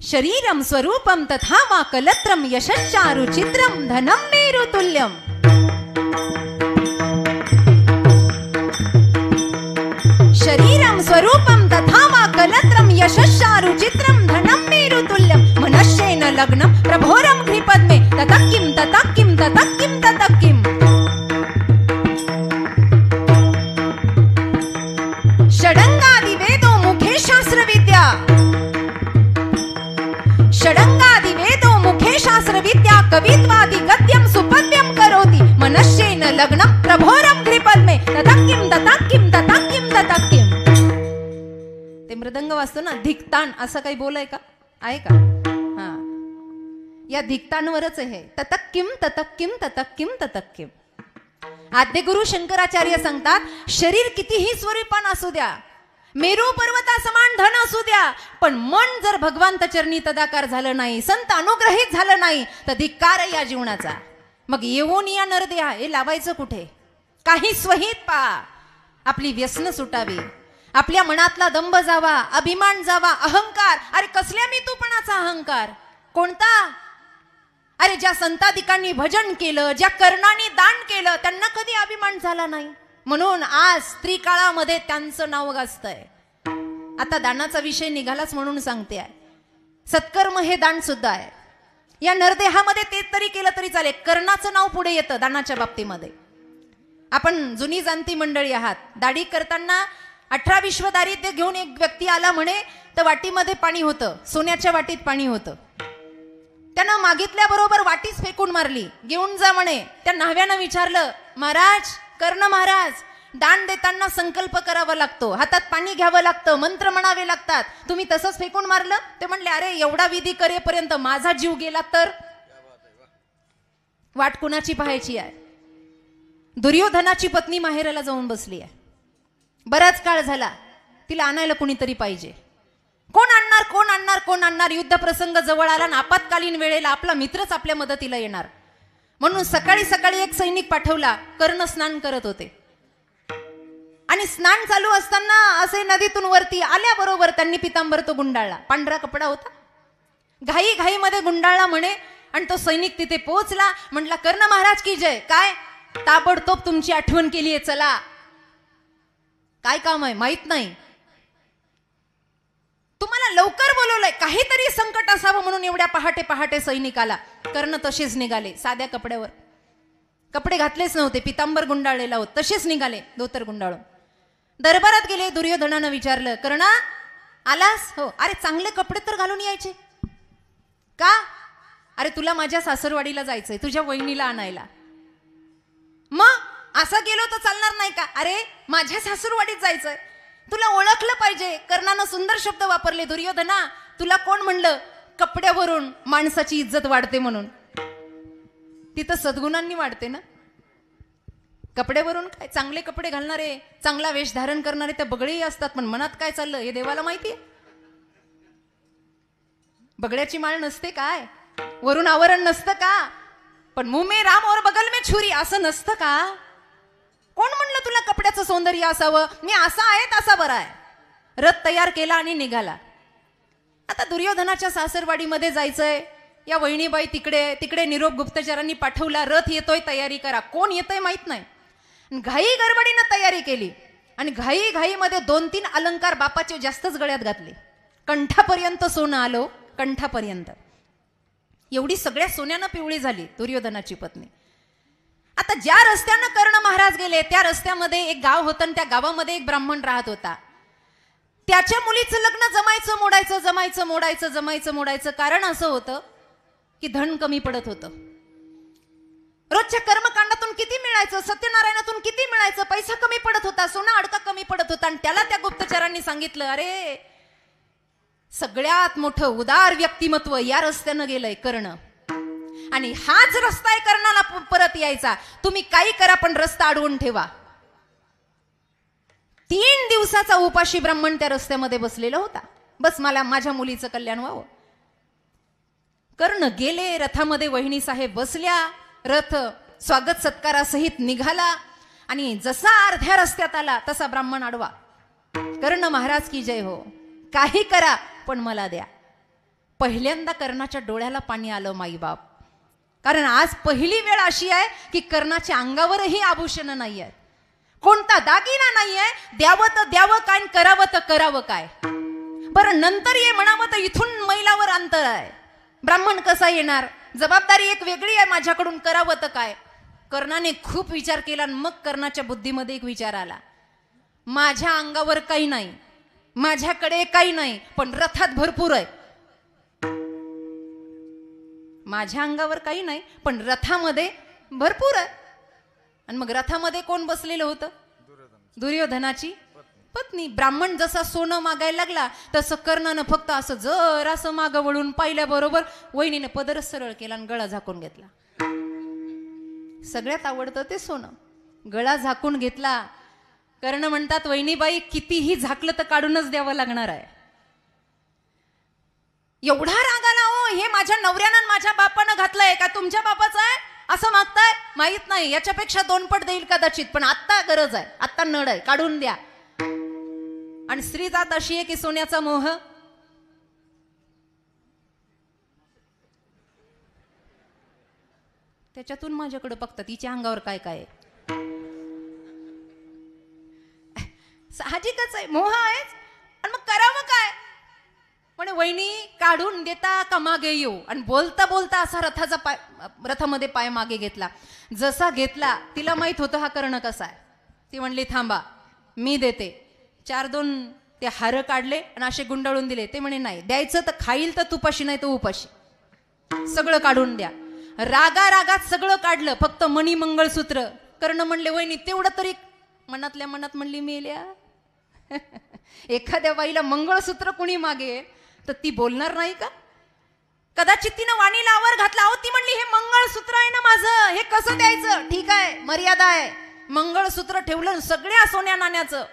शरीरम स्वरूपम तथा वा कलत्रम यशश्चारु चित्रम धनम मेरु तुल्यम. शरीरम स्वरूपम तथा वा कलत्रम यशश्चारु चित्रम धनम मेरु तुल्यम. मनश्येन लग्नम प्रभोरम घ्रिपद्मे ततक्किम ततक्किम ततक्किम ततक्किम. षडंगादि वेदो मुखे शास्त्र विद्या, षडंगादि वेदो मुखे शास्त्र विद्या, कवित्वादि गद्यम सुपद्यम करोति. मनश्येन लग्नम प्रभोरम घ्रिपद्मे ततक्किम वाचतो ना, धिक्तान असं काही बोल आहे का? आहे का? हा, या धिक्तांवरच आहे. ततक्किम ततक्किम ततक्किम ततक्किम. आद्य गुरु शंकराचार्य सांगतात, शरीर कितीही स्वरूपान असू द्या, मेरू पर्वता समान धन असू द्या, पण मन जर भगवंत चरणी तदाकार झालं नाही, संत अनुग्रहित झालं नाही, तर धिक्कार या जीवनाचा. मग येऊन या नरदेहा हे लावायचं कुठे? काही स्वहित पहा, आपली व्यसन सुटावी, आपल्या मनातला दंभ जावा, अभिमान जावा, अहंकार. अरे कसल्या मी तूपणाचा अहंकार? कोणता? अरे ज्या संताधिकांनी भजन केलं, ज्या कर्णाने दान केलं, त्यांना कधी अभिमान झाला नाही. म्हणून आज त्रिकाळामध्ये त्यांचं नाव गाजतंय. आता दानाचा विषय निघालाच म्हणून सांगते आहे, सत्कर्म हे दान सुद्धा आहे. या नरदेहामध्ये ते तरी केलं तरी चालेल, कर्णाचं नाव पुढे येतं दानाच्या बाबतीमध्ये. आपण जुनी जाणती मंडळी आहात. दाढी करताना 18 विश्व दारिद्र्य घेऊन एक व्यक्ती आला म्हणे, तर वाटीमध्ये पाणी होतं, सोन्याच्या वाटीत पाणी होतं. त्यानं मागितल्याबरोबर वाटीच फेकून मारली. घेऊन जा म्हणे. त्या न्हाव्यानं विचारलं, महाराज, कर्ण महाराज, दान देताना संकल्प करावा लागतो, हातात पाणी घ्यावं लागतं, मंत्र म्हणावे लागतात, तुम्ही तसंच फेकून मारलं? ते म्हणले, अरे एवढा विधी करेपर्यंत माझा जीव गेला तर? वाट कुणाची पाहायची आहे? दुर्योधनाची पत्नी माहेराला जाऊन बसली आहे. बराच काळ झाला, तिला आणायला कुणीतरी पाहिजे. कोण आणणार, कोण आणणार, कोण आणणार? युद्ध प्रसंग जवळ आला आणि आपत्कालीन वेळेला आपला मित्रच आपल्या मदतीला येणार. म्हणून सकाळी सकाळी एक सैनिक पाठवला. कर्ण स्नान करत होते आणि स्नान चालू असताना असे नदीतून वरती आल्याबरोबर त्यांनी पितांबर तो गुंडाळला. पांढरा कपडा होता, घाई घाईमध्ये गुंडाळला म्हणे. आणि तो सैनिक तिथे पोहोचला, म्हटला, कर्ण महाराज की जय. काय? ताबडतोब तुमची आठवण केलीये, चला. काय काम आहे माहित नाही, तुम्हाला लवकर बोलवलंय, काहीतरी संकट असावं म्हणून एवढ्या पहाटे पहाटे सैनिक आला. कर्ण तसेच निघाले, साध्या कपड्यावर, कपडे घातलेच नव्हते, पितांबर गुंडाळलेला होत, तसेच निघाले धोतर गुंडाळून. दरबारात गेले. दुर्योधनानं विचारलं, कर्णा आलास? हो. अरे चांगले कपडे तर घालून यायचे. का? अरे तुला माझ्या सासरवाडीला जायचंय, तुझ्या वहिनीला आणायला. मग असं गेलो तर चालणार नाही का? अरे माझ्या सासरवाडीत जायचंय, तुला ओळखलं पाहिजे. कर्णानं सुंदर शब्द वापरले. दुर्योधना, तुला कोण म्हणलं कपड्यावरून माणसाची इज्जत वाढते म्हणून? तिथं सद्गुणांनी वाढते ना. कपड्यावरून काय? चांगले कपडे घालणारे, चांगला वेश धारण करणारे त्या बगळेही असतात, पण मनात काय चाललं हे देवाला माहितीये. बगड्याची माळ नसते काय? वरून आवरण नसतं का? पण मुंह में राम और बगल में छुरी असं नसतं का? कोण म्हणलं तुला कपड्याचं सौंदर्य असावं? मी असा आहे तसा बरा आहे. रथ तयार केला आणि निघाला. आता दुर्योधनाच्या सासरवाडीमध्ये जायचंय. या वहिनीबाई तिकडे तिकडे निरोप गुप्तचरांनी पाठवला. रथ येतोय, तयारी करा. कोण येतोय माहित नाही. घाई गडबडीनं तयारी केली आणि घाई घाईमध्ये 2-3 अलंकार बापाचे जास्तच गळ्यात घातले. कंठापर्यंत सोनं आलो, कंठापर्यंत. एवढी सगळ्या सोन्यानं पिवळी झाली दुर्योधनाची पत्नी. आता ज्या रस्त्यानं कर्ण महाराज गेले त्या रस्त्यामध्ये एक गाव होतं आणि त्या गावामध्ये एक ब्राह्मण राहत होता. त्याच्या मुलीचं लग्न जमायचं मोडायचं, जमायचं मोडायचं, जमायचं मोडायचं. कारण असं होतं की धन कमी पडत होतं. रोजच्या कर्मकांडातून किती मिळायचं, सत्यनारायणातून किती मिळायचं, पैसा कमी पडत होता, सोना अडका कमी पडत होता. आणि त्याला त्या गुप्तचरांनी सांगितलं, अरे सगळ्यात मोठं उदार व्यक्तिमत्व या रस्त्यानं गेलंय कर्ण, आणि हाच रस्ता आहे कर्णाला परत यायचा. तुम्ही काही करा पण रस्ता अडवून ठेवा. 3 दिवसाचा उपाशी ब्राह्मण त्या रस्त्यामध्ये बसलेला होता. बस मला माझ्या मुलीचं कल्याण व्हावं. कर्ण गेले. रथामध्ये वहिनी साहेब बसल्या. रथ स्वागत सत्कारासहित निघाला आणि जसा अर्ध्या रस्त्यात आला तसा ब्राह्मण आडवा. कर्ण महाराज की जय हो. काही करा पण मला द्या. पहिल्यांदा कर्णाच्या डोळ्याला पाणी आलं माई बाप. कारण आज पहिली वेळ अशी आहे की कर्णाच्या अंगावरही आभूषण नाही आहेत, कोणता दागिना नाही आहे. द्यावं तर द्यावं काय, करावं तर करावं काय. बरं नंतर ये म्हणावं तर इथून मैलावर अंतर आहे. ब्राह्मण कसा येणार? जबाबदारी एक वेगळी आहे माझ्याकडून, करावं तर काय. कर्णाने खूप विचार केला आणि मग कर्णाच्या बुद्धीमध्ये एक विचार आला, माझ्या अंगावर काही नाही, माझ्याकडे काही नाही, पण रथात भरपूर आहे. माझ्या अंगावर काही नाही पण रथामध्ये भरपूर आहे. आणि मग रथामध्ये कोण बसलेलं होतं? दुर्योधनाची पत्नी. ब्राह्मण जसा सोनं मागायला लागला तसं कर्णानं फक्त असं जरासं मागं वळून पाहिल्याबरोबर वहिनीने पदरच सरळ केला आणि गळा झाकून घेतला. सगळ्यात आवडतं ते सोनं. गळा झाकून घेतला. कर्ण म्हणतात, वहिनीबाई कितीही झाकलं तर काढूनच द्यावं लागणार आहे. एवढा राग आला हो, हे माझ्या नवऱ्यानं माझ्या बापानं घातलंय का तुमच्या बापाचं आहे असं मागताय? माहित नाही, याच्यापेक्षा 2 पट देईल कदाचित, पण आत्ता गरज आहे, आत्ता नड आहे, काढून द्या. आणि स्त्री जात अशी आहे की सोन्याचा मोह. त्याच्यातून माझ्याकडे बघतात तिच्या अंगावर काय काय आहे. साहजिकच आहे, मोह आहेच. आणि मग करावं काय? म्हणे वहिनी काढून देता का मागे येऊ? आणि बोलता बोलता असा रथामध्ये पाय मागे घेतला. जसा घेतला तिला माहित होतं हा कर्ण कसा आहे. ती म्हणली थांबा मी देते. 4-2 ते हार काढले आणि असे गुंडाळून दिले. ते म्हणे नाही, द्यायचं तर खाईल तर तुपाशी, नाही तर उपाशी, सगळं काढून द्या. रागा रागात सगळं काढलं, फक्त मणी मंगळसूत्र. कर्ण म्हणले वहिनी तेवढं तरी. मनातल्या मनात म्हणली मेल्या, एखाद्या बाईला मंगळसूत्र कुणी मागे तर ती बोलणार नाही का? कदाचित तिनं वाणीला आवर घातला. अहो ती म्हणली हे मंगळसूत्र आहे ना माझं, हे कसं द्यायचं? ठीक आहे, मर्यादा आहे. मंगळसूत्र ठेवलं, सगळ्या सोन्या नाण्याचं,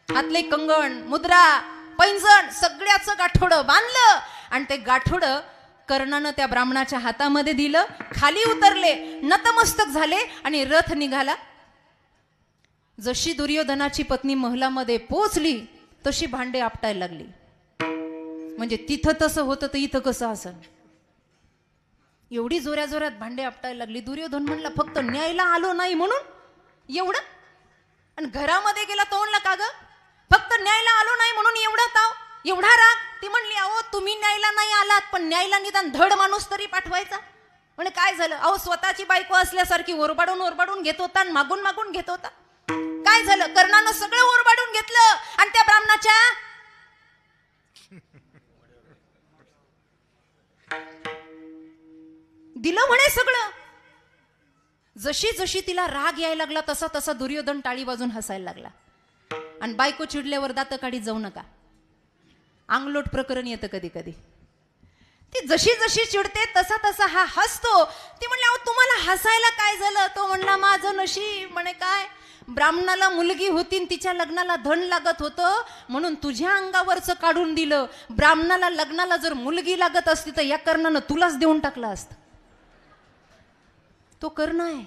हातले कंगण, मुद्रा, पैंजण, सगळ्याचं गाठोडं बांधलं. आणि ते गाठोडं कर्णानं त्या ब्राह्मणाच्या हातामध्ये दिलं. खाली उतरले, नतमस्तक झाले आणि रथ निघाला. जशी दुर्योधनाची पत्नी महलामध्ये पोचली तशी भांडे आपटायला लागली. म्हणजे तिथं तसं होतं तर इथं कसं असं? एवढी जोऱ्या जोऱ्यात भांडे आपटायला लागली. दुर्योधन म्हणला फक्त न्यायला आलो नाही म्हणून एवढं? आणि घरामध्ये गेला तो म्हणला का ग फक्त न्यायला आलो नाही म्हणून एवढा ताव, एवढा राग? ती म्हणली अहो तुम्ही न्यायला नाही आलात, पण न्यायला निदान धड माणूस तरी पाठवायचा. म्हणे काय झालं? अहो स्वतःची बायको असल्यासारखी ओरबाडून ओरबाडून घेत होता आणि मागून मागून घेत होता. काय झालं? कर्णानं सगळं ओरबाडून घेतलं आणि त्या ब्राह्मणाच्या दिलं म्हणे सगळं. जशी जशी तिला राग यायला लागला तसा तसा दुर्योधन टाळी वाजून हसायला लागला. आणि बायको चिडल्यावर दात काढीत जाऊ नका, अंगलोट प्रकरण येतं कधी कधी. ती जशी जशी चिडते तसा तसा हा हसतो. ती म्हणली अहो तुम्हाला हसायला काय झालं? तो म्हणला माझं नशीब. म्हणे काय? ब्राह्मणाला मुलगी होती, तिच्या लग्नाला धन लागत होतं म्हणून तुझ्या अंगावरचं काढून दिलं. ब्राह्मणाला लग्नाला जर मुलगी लागत असती तर या कर्णानं तुलाच देऊन टाकलं असतं. तो कर्ण आहे.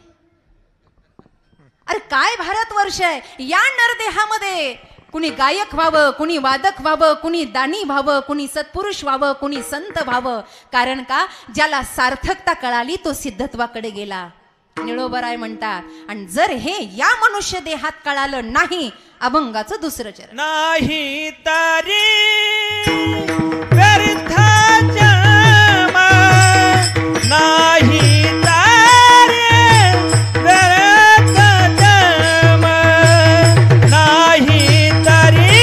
अरे काय भारतवर्ष आहे! या नरदेहामध्ये कुणी गायक व्हावं, कुणी वादक व्हावं, कुणी दानी व्हावं, कुणी सत्पुरुष व्हावं, कुणी संत व्हावं. कारण का? ज्याला सार्थकता कळाली तो सिद्धत्वाकडे गेला. निळोबराय म्हणतात. आणि जर हे या मनुष्य देहात कळालं नाही, अभंगाचं दुसरं चरण नाही तरी व्यर्थ जन्म, नाही तरी व्यर्थ जन्म, नाही तरी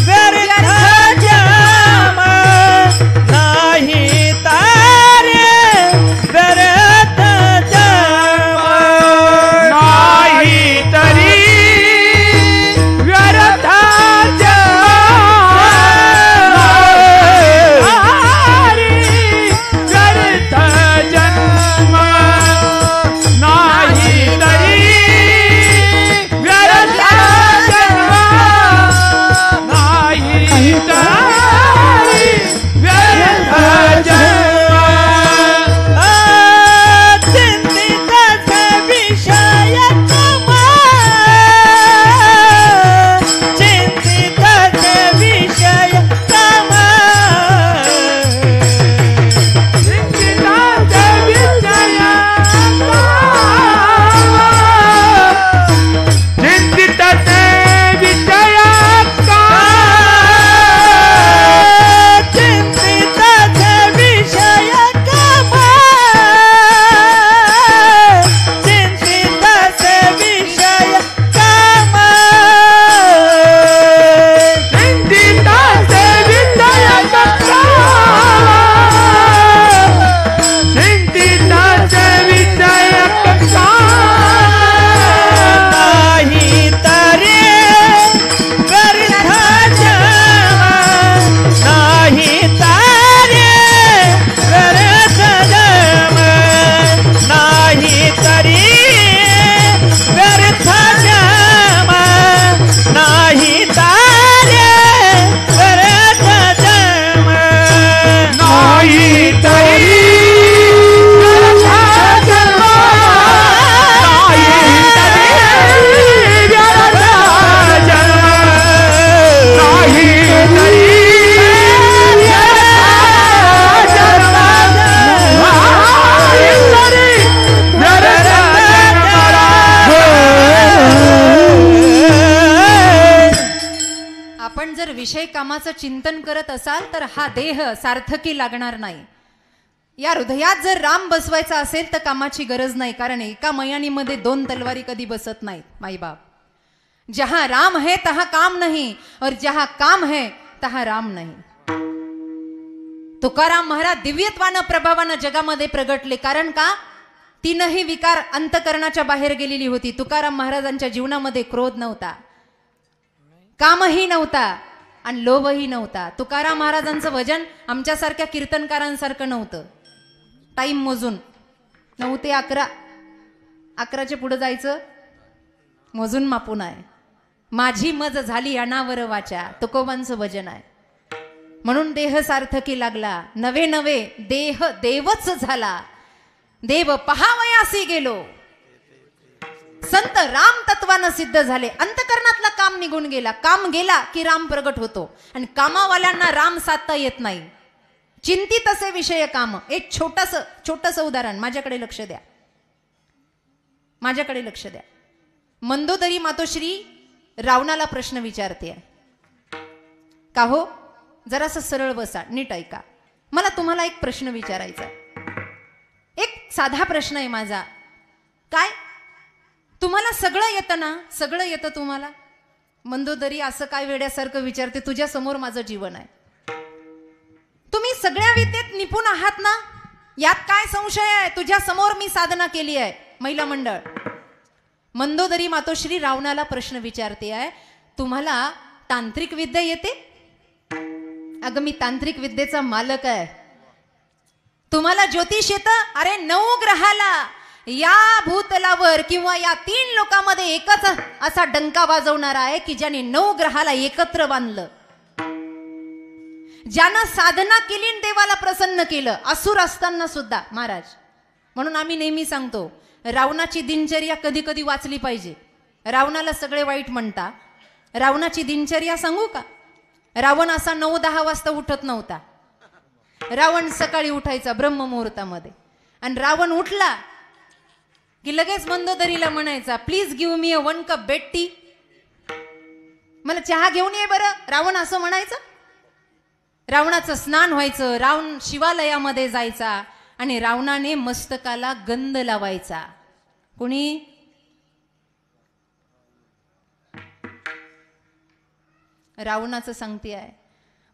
व्यर्थ जन्म, नाही तरी व्यर्थ जन्म, नाही तरी व्यर्थ जन्म. आपण जर विषय कामाचं चिंतन करत असाल तर हा देह सार्थकी लागणार नाही. या हृदयात जर राम बसवायचा असेल तर कामाची गरज नाही, कारण एका मयानीमध्ये 2 तलवारी कधी बसत नाहीत माईबाप. जहां राम है तहां काम नहीं और जहां काम है तहां राम नहीं. तुकाराम महाराज दिव्यत्वानं प्रभावानं जगामध्ये प्रगटले, कारण का? तीनही विकार अंतकरणाच्या बाहेर गेलेली होती. तुकाराम महाराजांच्या जीवनामध्ये क्रोध नव्हता, कामही नव्हता आणि लोभही नव्हता. तुकाराम महाराजांचं भजन आमच्यासारख्या कीर्तनकारांसारखं नव्हतं. टाइम मोजून 9 ते 11, 11च्या पुढे जायचं, मोजून मापून आहे. माझी मज झाली अनावर वाचा, तुकोबांचं भजन आहे. म्हणून देह सार्थकी लागला, नवे नवे देह देवच झाला. देव पहावयासी गेलो, संत राम तत्वानं सिद्ध झाले. अंतकरणातला काम निघून गेला, काम गेला की राम प्रगट होतो. आणि कामावाल्यांना राम साधता येत नाही. चिंतित असे विषय काम. एक छोटस उदाहरण, माझ्याकडे लक्ष द्या, माझ्याकडे लक्ष द्या. मंदोदरी मातोश्री रावणाला प्रश्न विचारते, का हो? जरासं सरळ बसा, नीट ऐका. मला तुम्हाला एक प्रश्न विचारायचा. एक साधा प्रश्न आहे माझा. काय? तुम्हाला सगळं येतं ना? सगळं येतं तुम्हाला? मंदोदरी असं काय वेड्यासारखं विचारते? तुझ्या समोर माझं जीवन आहे. तुम्ही सगळ्या विद्येत निपुण आहात ना? यात काय संशय आहे? तुझ्या समोर मी साधना केली आहे. महिला मंडळ. मंदोदरी मातोश्री रावणाला प्रश्न विचारते आहे, तुम्हाला तांत्रिक विद्या येते? अगं मी तांत्रिक विद्येचा मालक आहे. तुम्हाला ज्योतिष येतं? अरे 9 ग्रहाला या भूतलावर किंवा या 3 लोकांमध्ये एकच असा डंका वाजवणारा आहे की ज्याने 9 ग्रहाला एकत्र बांधलं, ज्यानं साधना केली आणि देवाला प्रसन्न केलं, असुर असताना सुद्धा महाराज. म्हणून आम्ही नेहमी सांगतो, रावणाची दिनचर्या कधी कधी वाचली पाहिजे. रावणाला सगळे वाईट म्हणता, रावणाची दिनचर्या सांगू का? रावण असा 9-10 वाजता उठत नव्हता. रावण सकाळी उठायचा ब्रह्ममुहूर्तामध्ये, आणि रावण उठला की लगेच मंदोदरीला म्हणायचा, please give me 1 cup bed tea, मला चहा घेऊन ये बरं. रावण असं म्हणायचं. रावणाचं स्नान व्हायचं, रावण शिवालयामध्ये जायचा आणि रावणाने मस्तकाला गंध लावायचा. कुणी? रावणाचं सांगते आहे.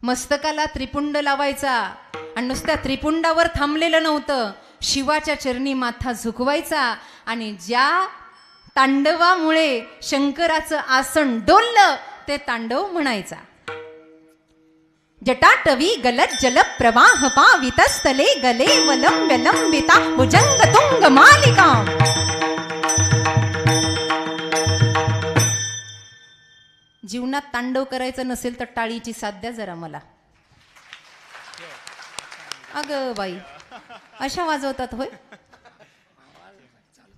मस्तकाला त्रिपुंड लावायचा आणि नुसत्या त्रिपुंडावर थांबलेलं नव्हतं, शिवाच्या चरणी माथा झुकवायचा आणि ज्या तांडवामुळे शंकराचं आसन डोललं ते तांडव म्हणायचा. जटाटवी गलत जल प्रवाह पावितस्थले गले वलम विलंबिता भुजंग तुंग मालिका. जीवनात तांडव करायचं नसेल तर टाळीची साथ द्या जरा मला. अगं बाई, अशा वाजवतात होय.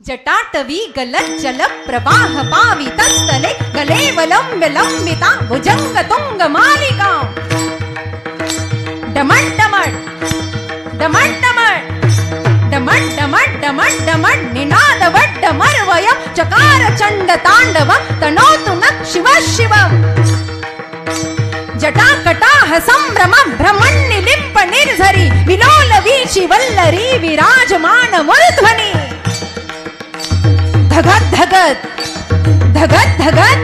जटाटवी गलत जल प्रवाह पावितस्थले गले वलम विलंबिता भुजंग तुंग मालिका. डमण डमण डमण डमण डमण डमण डमण डमण निनाद वड्ड मर्वय चकार चंड तांडव तनोतु नः शिव शिवम्. जटाकटाह संभ्रम भ्रमण निलिंप निर्झरी विलोल वीची वल्लरी विराजमान मूर्ध्वनि. धगत धगत धगत धगत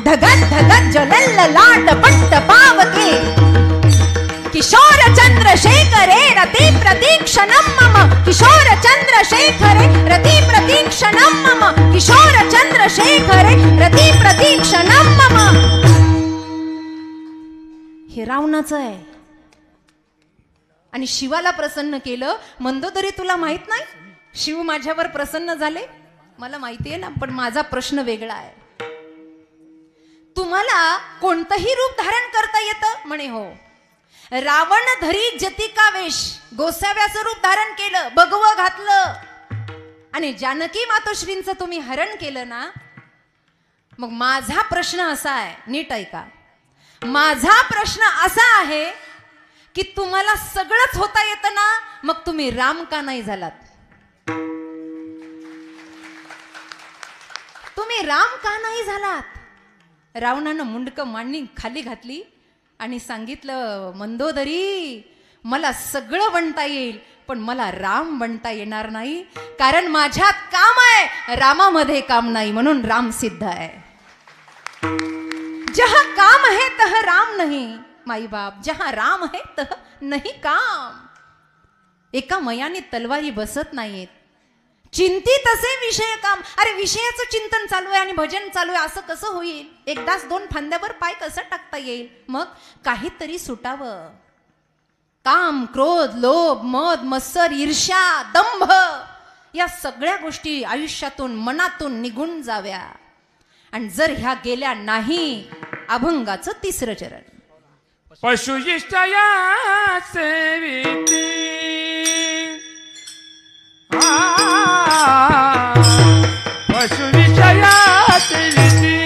धगत धगत ज्वलल्ल लाट पट्ट पावके. किशोर चंद्रशेखरे रति प्रतीक्षणं मम. किशोर चंद्रशेखरे रति प्रतीक्षणं मम. किशोर चंद्रशेखरे रति प्रतीक्षणं मम. हे रावणाचं आहे आणि शिवाला प्रसन्न केलं. मंदोदरी तुला माहित नाही शिव माझ्यावर प्रसन्न झाले? मला माहिती आहे ना, पण माझा प्रश्न वेगळा आहे. तुम्हाला कोणतंही रूप धारण करता येतं? म्हणे हो. रावण धरी जतिका वेश, गोसाव्याचं रूप धारण केलं, भगवं घातलं आणि जानकी मातोश्रींचं तुम्ही हरण केलं ना. मग माझा प्रश्न असा आहे, नीट ऐका. माझा प्रश्न असा आहे की तुम्हाला सगळंच होता येतं ना, मग तुम्ही राम का नाही झालात? तुम्ही राम का नाही झालात? रावणानं मुंडकं मांडणी खाली घातली आणि सांगितलं, मंदोदरी मला सगळं बनता येईल पण मला राम बनता येणार नाही, कारण माझ्यात काम आहे, रामामध्ये काम नाही, म्हणून राम सिद्ध आहे. जहां काम है तह राम नहीं माई बाप, जहां राम है तह नहीं काम. एका मयाने तलवारी बसत नाहीत. चिंतित असे विषय काम. अरे विषयाचं चिंतन चालू आहे आणि भजन चालू आहे, असं कसं होईल? एकदाच दोन फांद्यावर पाय कसं टाकता येईल? मग काहीतरी सुटावं. काम, क्रोध, लोभ, मद, मत्सर, ईर्ष्या, दंभ या सगळ्या गोष्टी आयुष्यातून मनातून निघून जाव्या. आणि जर ह्या गेल्या नाही, अभंगाचं तिसरं चरण. पशुजिष्टया सेविती पशुविषया सेविती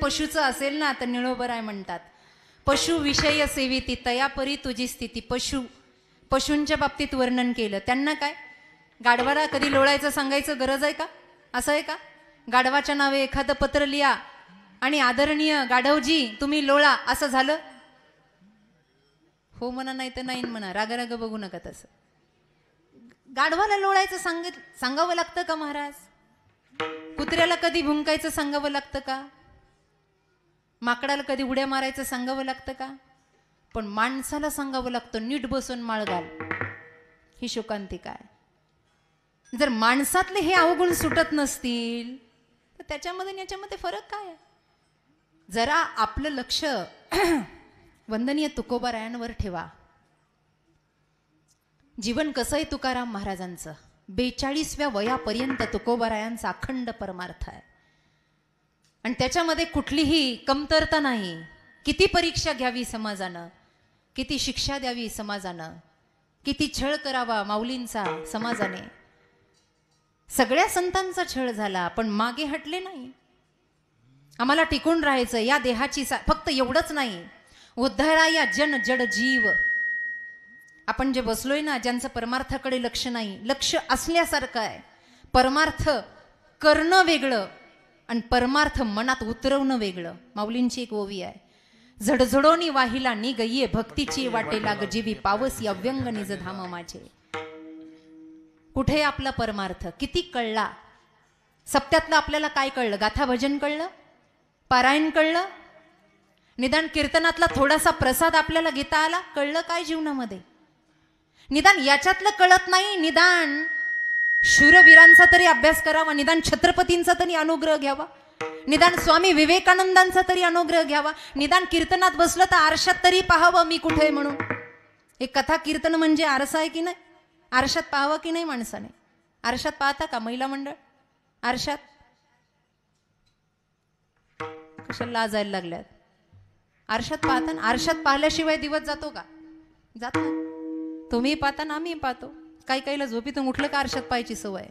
पशुचं असेल ना तर निळोबराय म्हणतात. पशु विषय सेविती तया परी तुझी स्थिती. पशूंच्या बाबतीत वर्णन केलं. त्यांना काय, गाढवाला कधी लोळायचं सांगायचं गरज आहे का? असं आहे का? गाढवाच्या नावे एखादं पत्र लिहा आणि आदरणीय गाढवजी तुम्ही लोळा, असं झालं? हो म्हणा, नाही तर नाही म्हणा, राग बघू नका. तसं गाढवाला लोळायचं सांगावं लागतं का महाराज? कुत्र्याला कधी भुंकायचं सांगावं लागतं का? माकडाला कधी उड्या मारायचं सांगावं लागतं का? पण माणसाला सांगावं लागतं, नीट बसून माळ घाल. ही शोकांतिका आहे. जर माणसातले हे अवगुण सुटत नसतील तर त्याच्यामध्ये आणि याच्यामध्ये फरक काय आहे? जरा आपलं लक्ष वंदनीय तुकोबारायांवर ठेवा. जीवन कसं आहे तुकाराम महाराजांचं? 42व्या वयापर्यंत तुकोबारायांचा अखंड परमार्थ आहे आणि त्याच्यामध्ये कुठलीही कमतरता नाही. किती परीक्षा घ्यावी समाजानं, किती शिक्षा द्यावी समाजानं, किती छळ करावा माऊलींचा समाजाने. सगळ्या संतांचा छळ झाला पण मागे हटले नाही. आम्हाला टिकून राहायचं या देहाची फक्त एवढंच नाही, उद्धारा या जन जड जीव. आपण जे बसलोय ना, ज्यांचं परमार्थाकडे लक्ष नाही, लक्ष असल्यासारखं आहे परमार्थ करणं वेगळं आणि परमार्थ मनात उतरवणं वेगळं. माऊलींची एक ओवी आहे, झडझडोनी वाहिला नि गईये भक्तीची वाटे लाग जीवी पावसी अव्यंग निज धाम माझे. कुठे आपला परमार्थ किती कळला? सप्त्यातलं आपल्याला काय कळलं? गाथा भजन कळलं, पारायण कळलं, निदान कीर्तनातला थोडासा प्रसाद आपल्याला घेता आला, कळलं काय जीवनामध्ये? निदान याच्यातलं कळत नाही, निदान शूरवीरांचा तरी अभ्यास करावा, निदान छत्रपतींचा तरी अनुग्रह घ्यावा, निदान स्वामी विवेकानंदांचा तरी अनुग्रह घ्यावा, निदान कीर्तनात बसलं तर आरशात तरी पाहावं मी कुठे आहे म्हणून. हे कथा कीर्तन म्हणजे आरसा आहे की नाही? आरशात पाहावं की नाही माणसाने? आरशात पाहता का महिला मंडळ? आरशात कशाला लाजायला लागल्यात? आरशात पाहता ना? आरशात पाहिल्याशिवाय दिवस जातो का? जात नाही. तुम्ही पाहता ना, आम्ही पाहतो. काही काहीला झोपीतून उठलं का आरशात पाहायची सवय.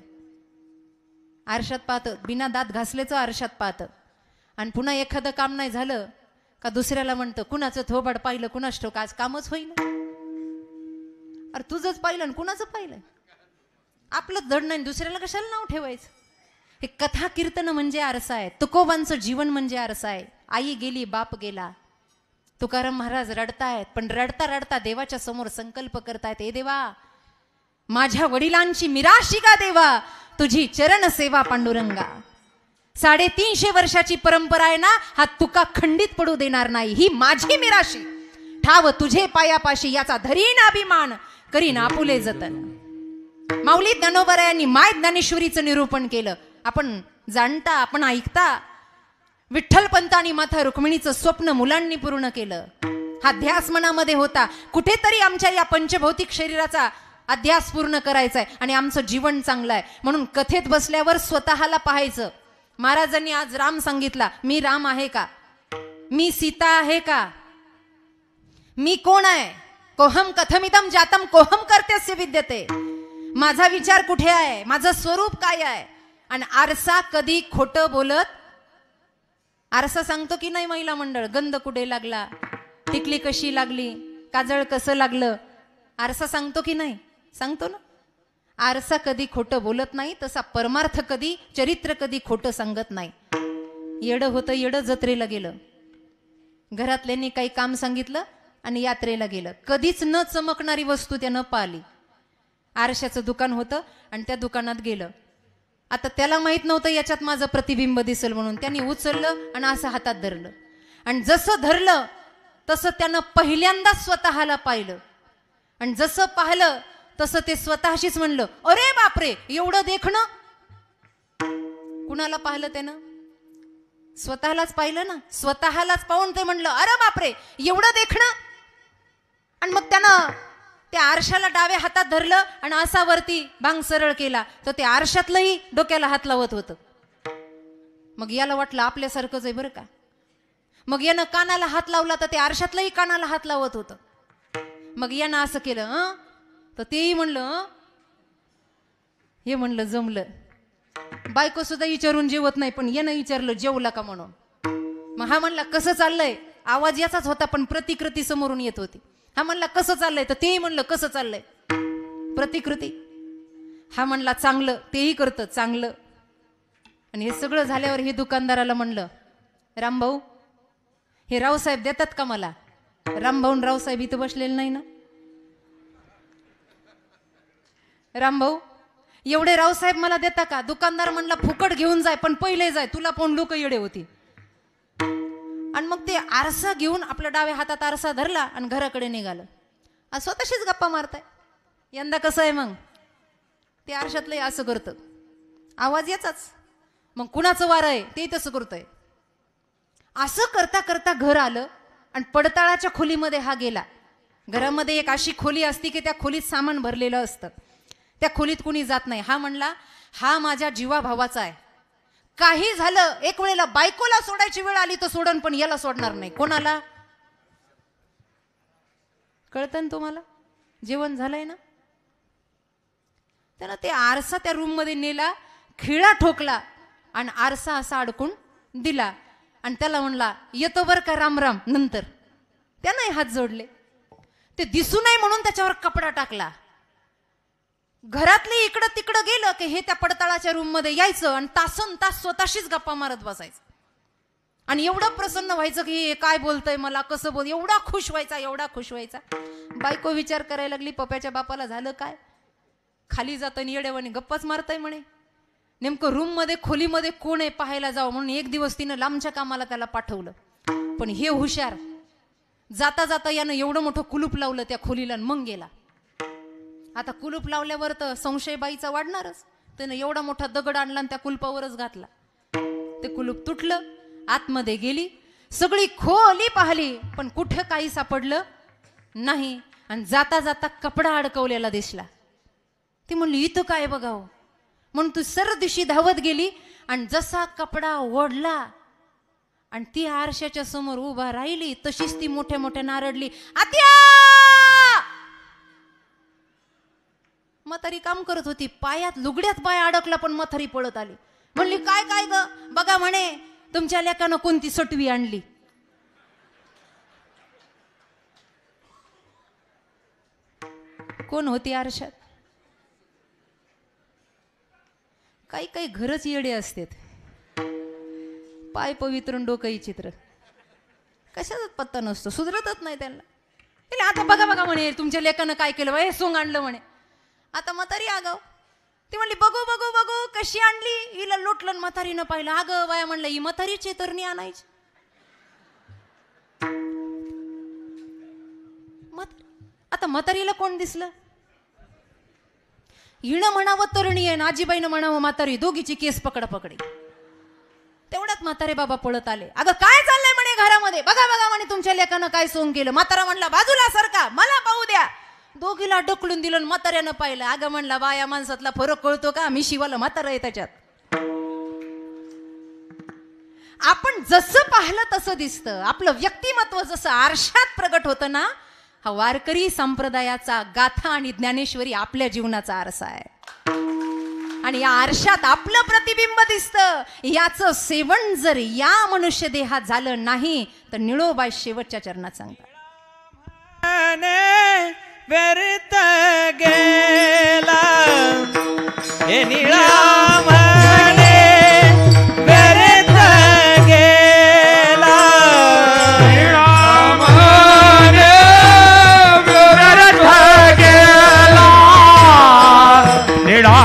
आरशात पाहतं, बिना दात घासल्याचं आरशात पाहतं. आणि पुन्हा एखादं काम नाही झालं का दुसऱ्याला म्हणतं कुणाचं थोबाड पाहिलं कुणाच ठाऊक, आज कामच होईल. अरे तुझंच पाहिलं आणि कुणाचं पाहिलं? आपलं धड नाही, दुसऱ्याला कशाला नाव ठेवायचं? हे कथा कीर्तन म्हणजे आरसा आहे. तुकोबांचं जीवन म्हणजे आरसा आहे. आई गेली बाप गेला. तुकाराम महाराज रडतायत, पण रडता रडता देवाच्या समोर संकल्प करतायत, ए देवा माझ्या वडिलांची मिराशी का देवा, तुझी चरण सेवा पांडुरंगा. 350 वर्षाची परंपरा आहे ना, हा तुका खंडित पडू देणार नाही. ही माझी मिराशी, ठाव तुझे पायापाशी, याचा धरीन अभिमान, करीन आपुले जतन. माऊली ज्ञानोबरायांनी माय ज्ञानेश्वरीचं निरूपण केलं. आपण जाणता, आपण ऐकता, विठ्ठलपंत आणि माता रुक्मिणीचं स्वप्न मुलांनी पूर्ण केलं. हा ध्यास मनामध्ये होता, कुठेतरी आमच्या या पंचभौतिक शरीराचा अध्यास पूर्ण करायचा आहे आणि आमचं जीवन चांगलं आहे म्हणून कथेत बसल्यावर स्वतःला पाहायचं. महाराजांनी आज राम सांगितला, मी राम आहे का? मी सीता आहे का? मी कोण आहे? कोहम कथमिदम जातम कोहम कर्तस्य विद्यते. माझा विचार कुठे आहे? माझं स्वरूप काय आहे? आणि आरसा कधी खोटं बोलत? आरसा सांगतो की नाही महिला मंडळ? गंध कुठे लागला, टिकली कशी लागली, काजळ कसं लागलं, आरसा सांगतो की नाही? सांगतो ना. आरसा कधी खोटं बोलत नाही, तसा परमार्थ कधी, चरित्र कधी खोटं सांगत नाही. येडं होतं, येडं जत्रेला गेलं, घरातल्यांनी काही काम सांगितलं आणि यात्रेला गेलं, कधीच न चमकणारी वस्तू त्यानं पाहिली. आरशाचं दुकान होतं आणि त्या दुकानात गेलं. आता त्याला माहित नव्हतं याच्यात माझं प्रतिबिंब दिसेल म्हणून त्यांनी उचललं आणि असं हातात धरलं. आणि जसं धरलं तसं त्यानं पहिल्यांदा स्वतःला पाहिलं. आणि जसं पाहिलं तसं ते स्वतःशीच म्हणलं, अरे बापरे एवढं देखणं. कुणाला पाहिलं त्यानं? स्वतःलाच पाहिलं ना. स्वतःलाच पाहून ते म्हणलं, अरे बापरे एवढं देखणं. आणि मग त्यानं त्या आरशाला डाव्या हातात धरलं आणि असा वरती बांग सरळ केला तर ते आरशातलंही डोक्याला हात लावत होतं. मग याला वाटलं आपल्यासारखंच आहे बरं का. मग यानं कानाला हात लावला तर ते आरशातलंही कानाला हात लावत होतं. मग यानं असं केलं तर तेही म्हणलं हे म्हणलं जमलं. बायको सुद्धा विचारून जेवत नाही पण यानं विचारलं जेवला का म्हणून. मग हा म्हणला कसं चाललंय? आवाज याचाच होता पण प्रतिकृती समोरून येत होती. हा म्हणला कसं चाललंय तर तेही म्हणलं कसं चाललंय, प्रतिकृती. हा म्हणला चांगलं, तेही करतं चांगलं. आणि हे सगळं झाल्यावर हे दुकानदाराला म्हणलं, रामभाऊ हे रावसाहेब देतात का मला? रामभाऊ रावसाहेब इथं बसलेले नाही ना. रामभाऊ एवढे रावसाहेब मला देता का? दुकानदार म्हणला फुकट घेऊन जाय पण पहिले जाय, तुला पण लोक येडे होती. आणि मग ते आरसा घेऊन आपल्या डाव्या हातात आरसा धरला आणि घराकडे निघालं. आज स्वतःशीच गप्पा मारताय. यंदा कसं आहे मग? ते आरशातलं असं करतं, आवाज याचाच. मग कुणाचं वार आहे ते तसं करतोय. असं करता करता घर आलं आणि पडताळाच्या खोलीमध्ये हा गेला. घरामध्ये एक अशी खोली असती की त्या खोलीत सामान भरलेलं असतं. त्या खोलीत कुणी जात नाही. हा म्हणला हा माझ्या जीवा भावाचा आहे. काही झालं एक वेळेला बायकोला सोडायची वेळ आली तर सोडन पण याला सोडणार नाही. कोणाला? कळतं ना तुम्हाला? जेवण झालंय ना. त्यानं ते आरसा त्या रूम मध्ये नेला, खिळा ठोकला आणि आरसा असा अडकून दिला आणि त्याला म्हणला येतो बर का राम राम नंतर. त्यानं हात जोडले. ते दिसू नये म्हणून त्याच्यावर कपडा टाकला. घरातले इकडं तिकडं गेलं की हे त्या पडताळाच्या रूम मध्ये यायचं आणि तासन तास स्वतःशीच गप्पा मारत बसायचं आणि एवढं प्रसन्न व्हायचं की हे काय बोलतंय मला, कसं बोल, एवढा खुश व्हायचा. बायको विचार करायला लागली, पप्याच्या बापाला झालं काय, खाली जातं आणि येडेवानी गप्पाच मारताय म्हणे. नेमकं रूम मध्ये खोलीमध्ये कोण आहे पाहायला जावं म्हणून एक दिवस तिनं लांबच्या कामाला त्याला पाठवलं. पण हे हुशार, जाता जाता यानं एवढं मोठं कुलूप लावलं त्या खोलीला आणि मग गेला. आता कुलूप लावल्यावर तर संशय बाईचा वाढणारच. त्यानं एवढा मोठा दगड आणला आणि त्या कुलपावरच घातला. ते कुलूप तुटलं, आतमध्ये गेली, सगळी खोली पाहिली पण कुठं काही सापडलं नाही. आणि जाता जाता कपडा अडकवलेला दिसला. ती म्हणली इथं काय बघावं म्हणून तू सरदिशी धावत गेली आणि जसा कपडा ओढला आणि ती आरशाच्या समोर उभा राहिली तशीच ती मोठ्या मोठ्या नारडली, आत्या. म्हातारी काम करत होती, पायात लुगड्यात पाय अडकला पण म्हातारी पळत आली. म्हणली काय काय ग, बघा म्हणे तुमच्या लेकानं कोणती सटवी आणली. कोण होती आरशात? काही काही घरच येडे असतात. पाय पवित्र डोकंही चित्र, कशाचाच पत्ता नसतो, सुधरतच नाही त्यांना. आता बघा बघा म्हणे तुमच्या लेकानं काय केलं, हे सोंग आणलं म्हणे. आता म्हातारी आगाव, ती म्हणली बघू बघू बघू कशी आणली. हिला लुटलं, म्हातारीनं पाहिलं. अगं बाया म्हणलं ही म्हातारीची तरणी आणायची. आता म्हातारीला कोण दिसलं? हिनं म्हणावं तरणी आहे ना आजीबाईनं म्हणावं म्हातारी, दोघीची केस पकडी. तेवढ्यात म्हातारे बाबा पळत आले. अगं काय चाललंय म्हणे घरामध्ये, बघा बघा म्हणे तुमच्या लेकानं काय सोंग केलं. म्हातारा म्हणला बाजूला सरका, मला पाहू द्या. दोघीला ढकलून दिलं, म्हाताऱ्यानं पाहिलं. अगं म्हणला बाया माणसातला फरक कळतो का, मी शिवाला म्हातारा आहे त्याच्यात. आपण जसं पाहिलं तसं दिसतं. आपलं व्यक्तिमत्व जसं आरशात प्रगट होतं ना, हा वारकरी संप्रदायाचा गाथा आणि ज्ञानेश्वरी आपल्या जीवनाचा आरसा आहे. आणि या आरशात आपलं प्रतिबिंब दिसतं. याचं सेवन जर या मनुष्य देहात झालं नाही तर निळोबाई शेवटच्या चरणात सांगतात, व्यर्थ गेला हे निळा म्हणे, व्यर्थ गेला निळा म्हणे, व्यर्थ गेला. निळा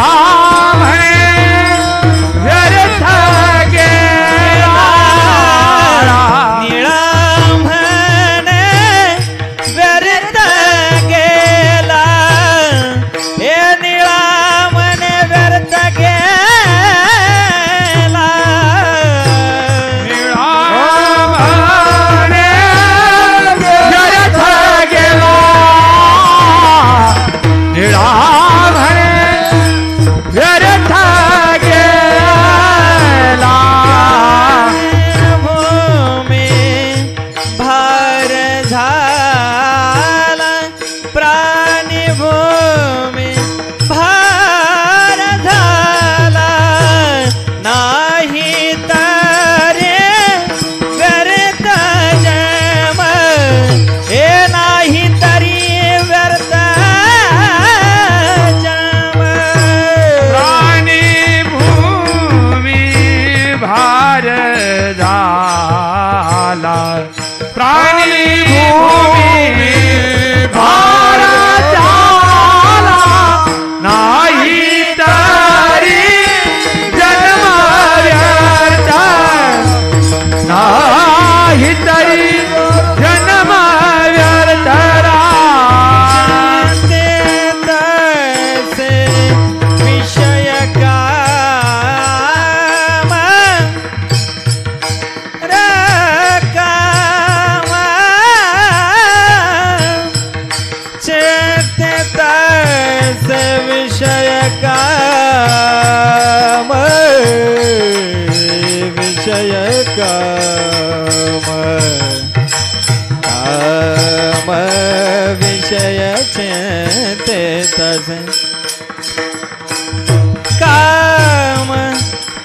काम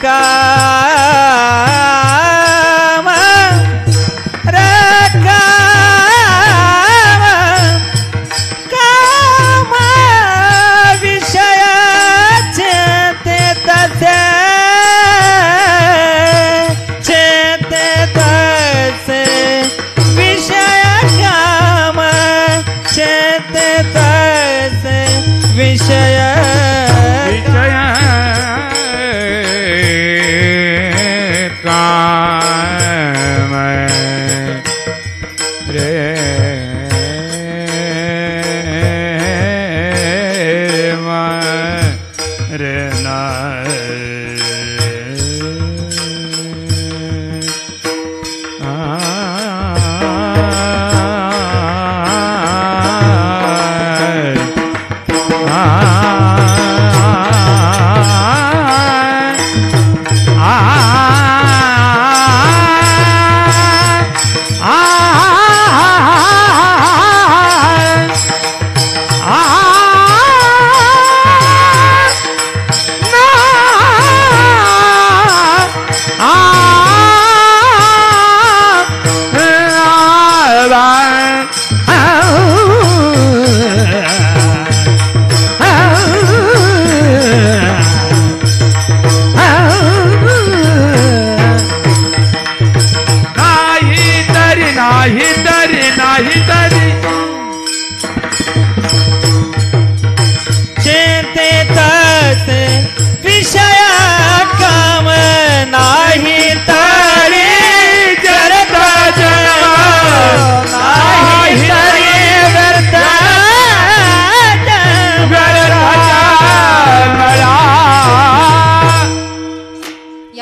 काम रे काम काम विषय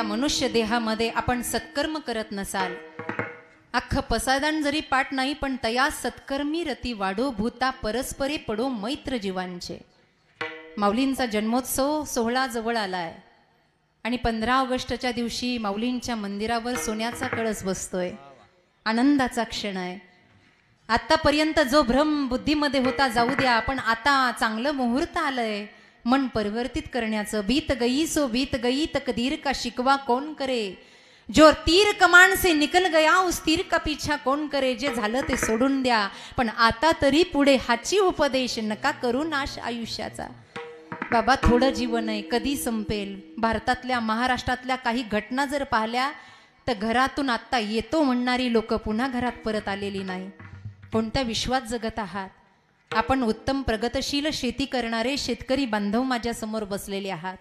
मनुष्य देहामध्ये आपण सत्कर्म करत नसाल, अख्खं पसायदान जरी पाठ नाही, पण तया सत्कर्मी रती वाढो भूता परस्परे पडो मैत्र जीवांचे. माऊलींचा जन्मोत्सव सोहळा जवळ आलाय आणि 15 ऑगस्टच्या दिवशी माऊलींच्या मंदिरावर सोन्याचा कळस बसतोय. आनंदाचा क्षण आहे. आतापर्यंत जो भ्रम बुद्धीमध्ये होता जाऊ द्या, पण आता चांगलं मुहूर्त आलंय मन परिवर्तित करण्याचं. बीत गई सो बीत गई तकदीर का शिकवा कौन करे, जो तीर कमान से निकल गया उस तीर का पीछा कौन करे. जे झालं ते सोडून द्या, पण आता तरी पुढे हाची उपदेश नका करू नाश आयुष्याचा. बाबा थोडं जीवन आहे, कधी संपेल. भारतातल्या महाराष्ट्रातल्या काही घटना जर पाहिल्या तर घरातून आत्ता येतो म्हणणारी लोक पुन्हा घरात परत आलेली नाही. कोणत्या विश्वात जगत आहात आपण? उत्तम प्रगतशील शेती करणारे शेतकरी बांधव माझ्या समोर बसलेले आहात.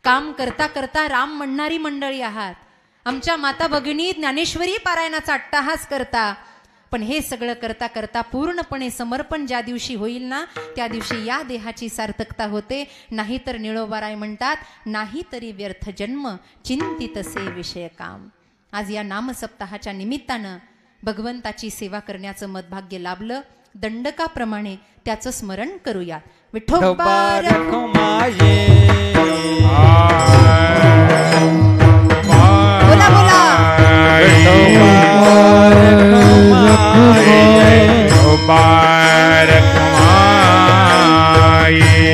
काम करता करता राम म्हणणारी मंडळी आहात. आमच्या माता भगिनी ज्ञानेश्वरी पारायणाचा अट्टाहास करता. पण हे सगळं करता करता पूर्णपणे समर्पण ज्या दिवशी होईल ना, त्या दिवशी या देहाची सार्थकता होते. नाहीतर निळोबाराय म्हणतात, नाही तरी व्यर्थ जन्म चिंतितसे विषय काम. आज या नामसप्ताहाच्या निमित्तानं भगवंताची सेवा करण्याचं मदभाग्य लाभलं. दंडकाप्रमाणे त्याचं स्मरण करूया. विठोबा रखुमाये बोला बोला.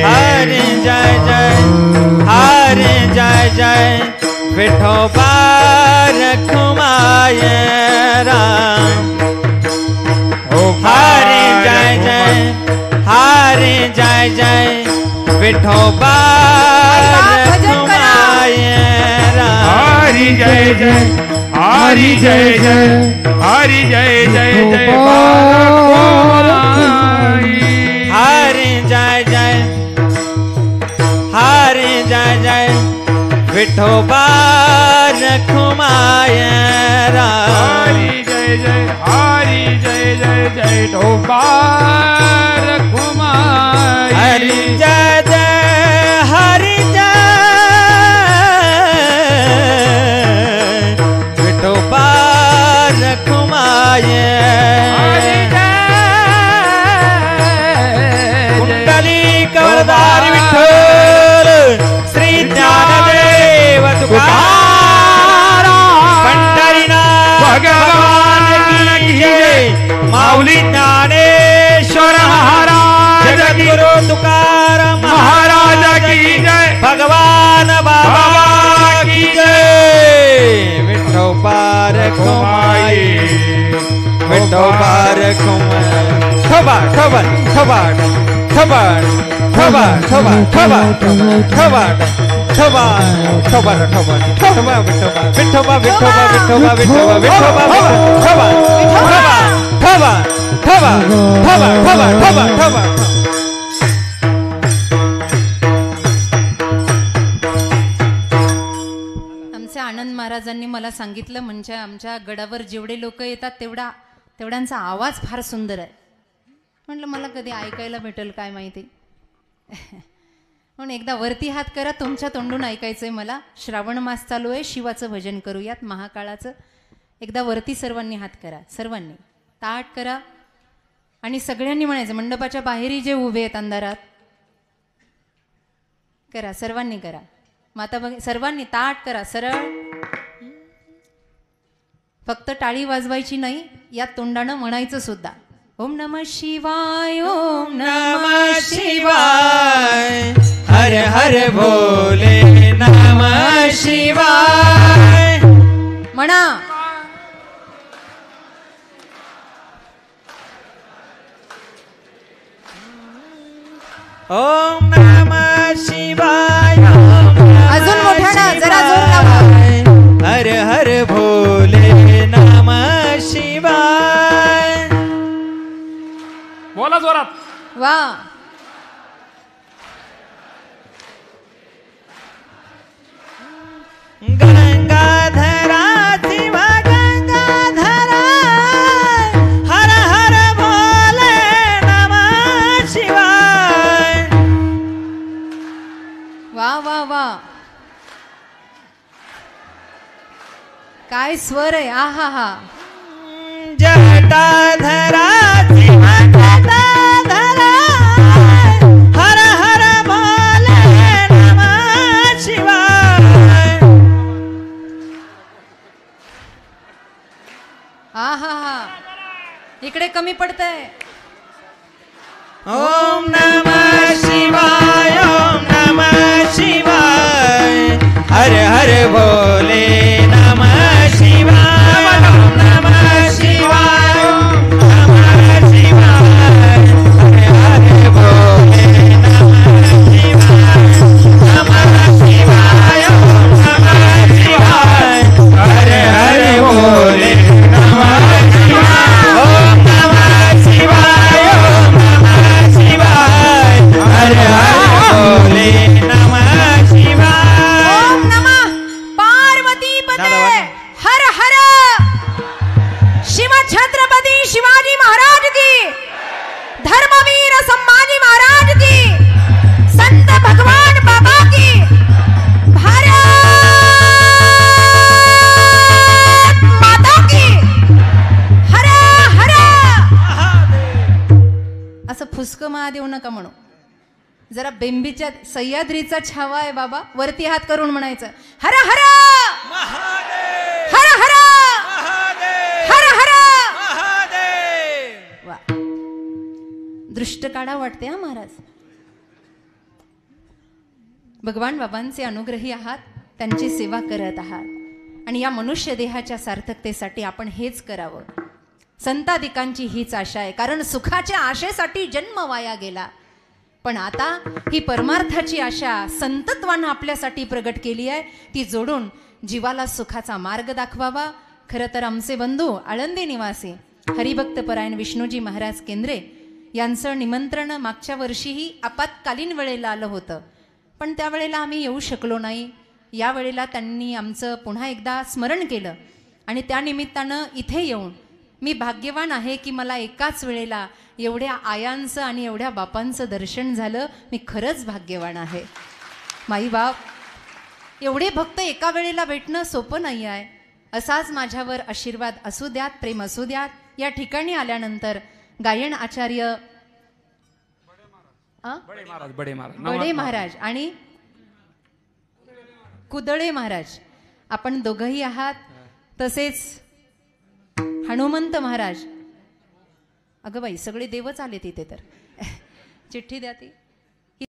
हरे जय जय, हरे जय जय, विठोबा रखुमाये राम. हरे जय जय, हरे जय जय, विठोबा रखुमाये राम. हरि जय जय, हरि जय जय, हरि जय जय जय. हरे जय जय, हरे जय जय, विठोबा रखुमाये राम. हरि जय जय, हरि जय जय जय. विठोबा रखुमाये. हरि जय जय, हरि जय, विठोबा रखुमाये. कुंडली कवरदारी विठ्ठल श्री ज्ञानदेव तुकाराम पंढरीनाथ भगवान की जय. माऊली ज्ञानेश्वर महाराज, जगद्गुरु तुकाराम महाराज की जय. भगवान बाबा की जय. विठोबा रखुमाये, विठोबा रखुमाये. ठोबा ठोबा ठोबा ठोबा ठोबा ठोबा ठोबा ठोबा ठोबा ठोबा ठोबा ठोबा विठोबा विठोबा विठोबा विठोबा विठोबा विठोबा ठोबा ठोबा ठोबा ठोबा ठोबा ठोबा ठोबा. आमच्या आनंद महाराजांनी मला सांगितलं, म्हणजे आमच्या गडावर जेवढे लोक येतात तेवढ्यांचा आवाज फार सुंदर आहे. म्हटलं मला कधी ऐकायला भेटेल काय माहिती. म्हणून एकदा वरती हात करा, तुमच्या तोंडून ऐकायचंय मला. श्रावण मास चालू आहे, शिवाचं भजन करूयात महाकाळाचं. एकदा वरती सर्वांनी हात करा, सर्वांनी ताट करा आणि सगळ्यांनी म्हणायचं. मंडपाच्या बाहेरही जे उभे आहेत अंधारात करा, सर्वांनी करा. माता बघ, सर्वांनी ताट करा सरळ. फक्त टाळी वाजवायची नाही, या तोंडानं म्हणायचं सुद्धा. ओम नमः शिवाय, ओम नमः शिवाय, हर हर भोले नमः शिवाय. म्हणा. ओम नमः शिवाय, अजून मोठ्यानं जरा जोर लावा. हर हर भोले नमः शिवाय. बोला जोरात. वा. गंगाधरा शिव गंगाधरा, हर हर भोले नमः शिवाय. काय स्वर आहे, आहा हा. जटाधरा जटाधरा हर हर भोले नमः शिवाय. आहा हा. इकडे कमी पडतंय. ओम नमः शिवाय ओम नमः शिवाय हर हर भोले नमः शिवाय ओम नमः शिवाय ओम नमः शिवाय हर हर भोले नमः शिवाय नमः शिवाय ओम नमः शिवाय हर हर भोले नमः शिवाय ओम नमः शिवाय ओम नमः शिवाय हर हर भोले नमः शिवाय. ओम नमः पार्वती पते हर हर. शिव छत्रपती शिवाजी महाराज की, धर्मवीर संभाजी महाराज की, संत भगवान बाबा की, भारत माता की. हर हर. असं फुसकं महादेव नका म्हणू. जरा बेंबीच्या सह्याद्रीचा छावा आहे बाबा, वरती हात करून म्हणायचं हर हर महादेव हर हर महादेव हर हर. महादेव. वा, दृष्ट काढा वाटते हा महाराज. भगवान बाबांचे अनुग्रही आहात, त्यांची सेवा करत आहात आणि या मनुष्य देहाच्या सार्थकतेसाठी आपण हेच करावं. संतादिकांची हीच आशा आहे, कारण सुखाच्या आशेसाठी जन्म वाया गेला. पण आता ही परमार्थाची आशा संतत्वानं आपल्यासाठी प्रगट केली आहे, ती जोडून जीवाला सुखाचा मार्ग दाखवावा. खरं तर आमचे बंधू आळंदी निवासी हरिभक्तपरायण विष्णूजी महाराज केंद्रे यांचं निमंत्रण मागच्या वर्षीही आपत्कालीन वेळेला आलं होतं, पण त्यावेळेला आम्ही येऊ शकलो नाही. यावेळेला त्यांनी आमचं पुन्हा एकदा स्मरण केलं आणि त्यानिमित्तानं इथे येऊन मी भाग्यवान आहे की मला एकाच वेळेला एवढ्या आयांचं आणि एवढ्या बापांचं दर्शन झालं. मी खरंच भाग्यवान आहे. माई बाप एवढे भक्त एका वेळेला भेटणं सोपं नाही आहे. असाच माझ्यावर आशीर्वाद असू द्यात, प्रेम असू द्यात. या ठिकाणी आल्यानंतर गायन आचार्य बडे महाराज आणि कुदळे महाराज आपण दोघंही आहात, तसेच हनुमंत महाराज. अगं बाई सगळे देवच आले तिथे तर चिठ्ठी द्या ती.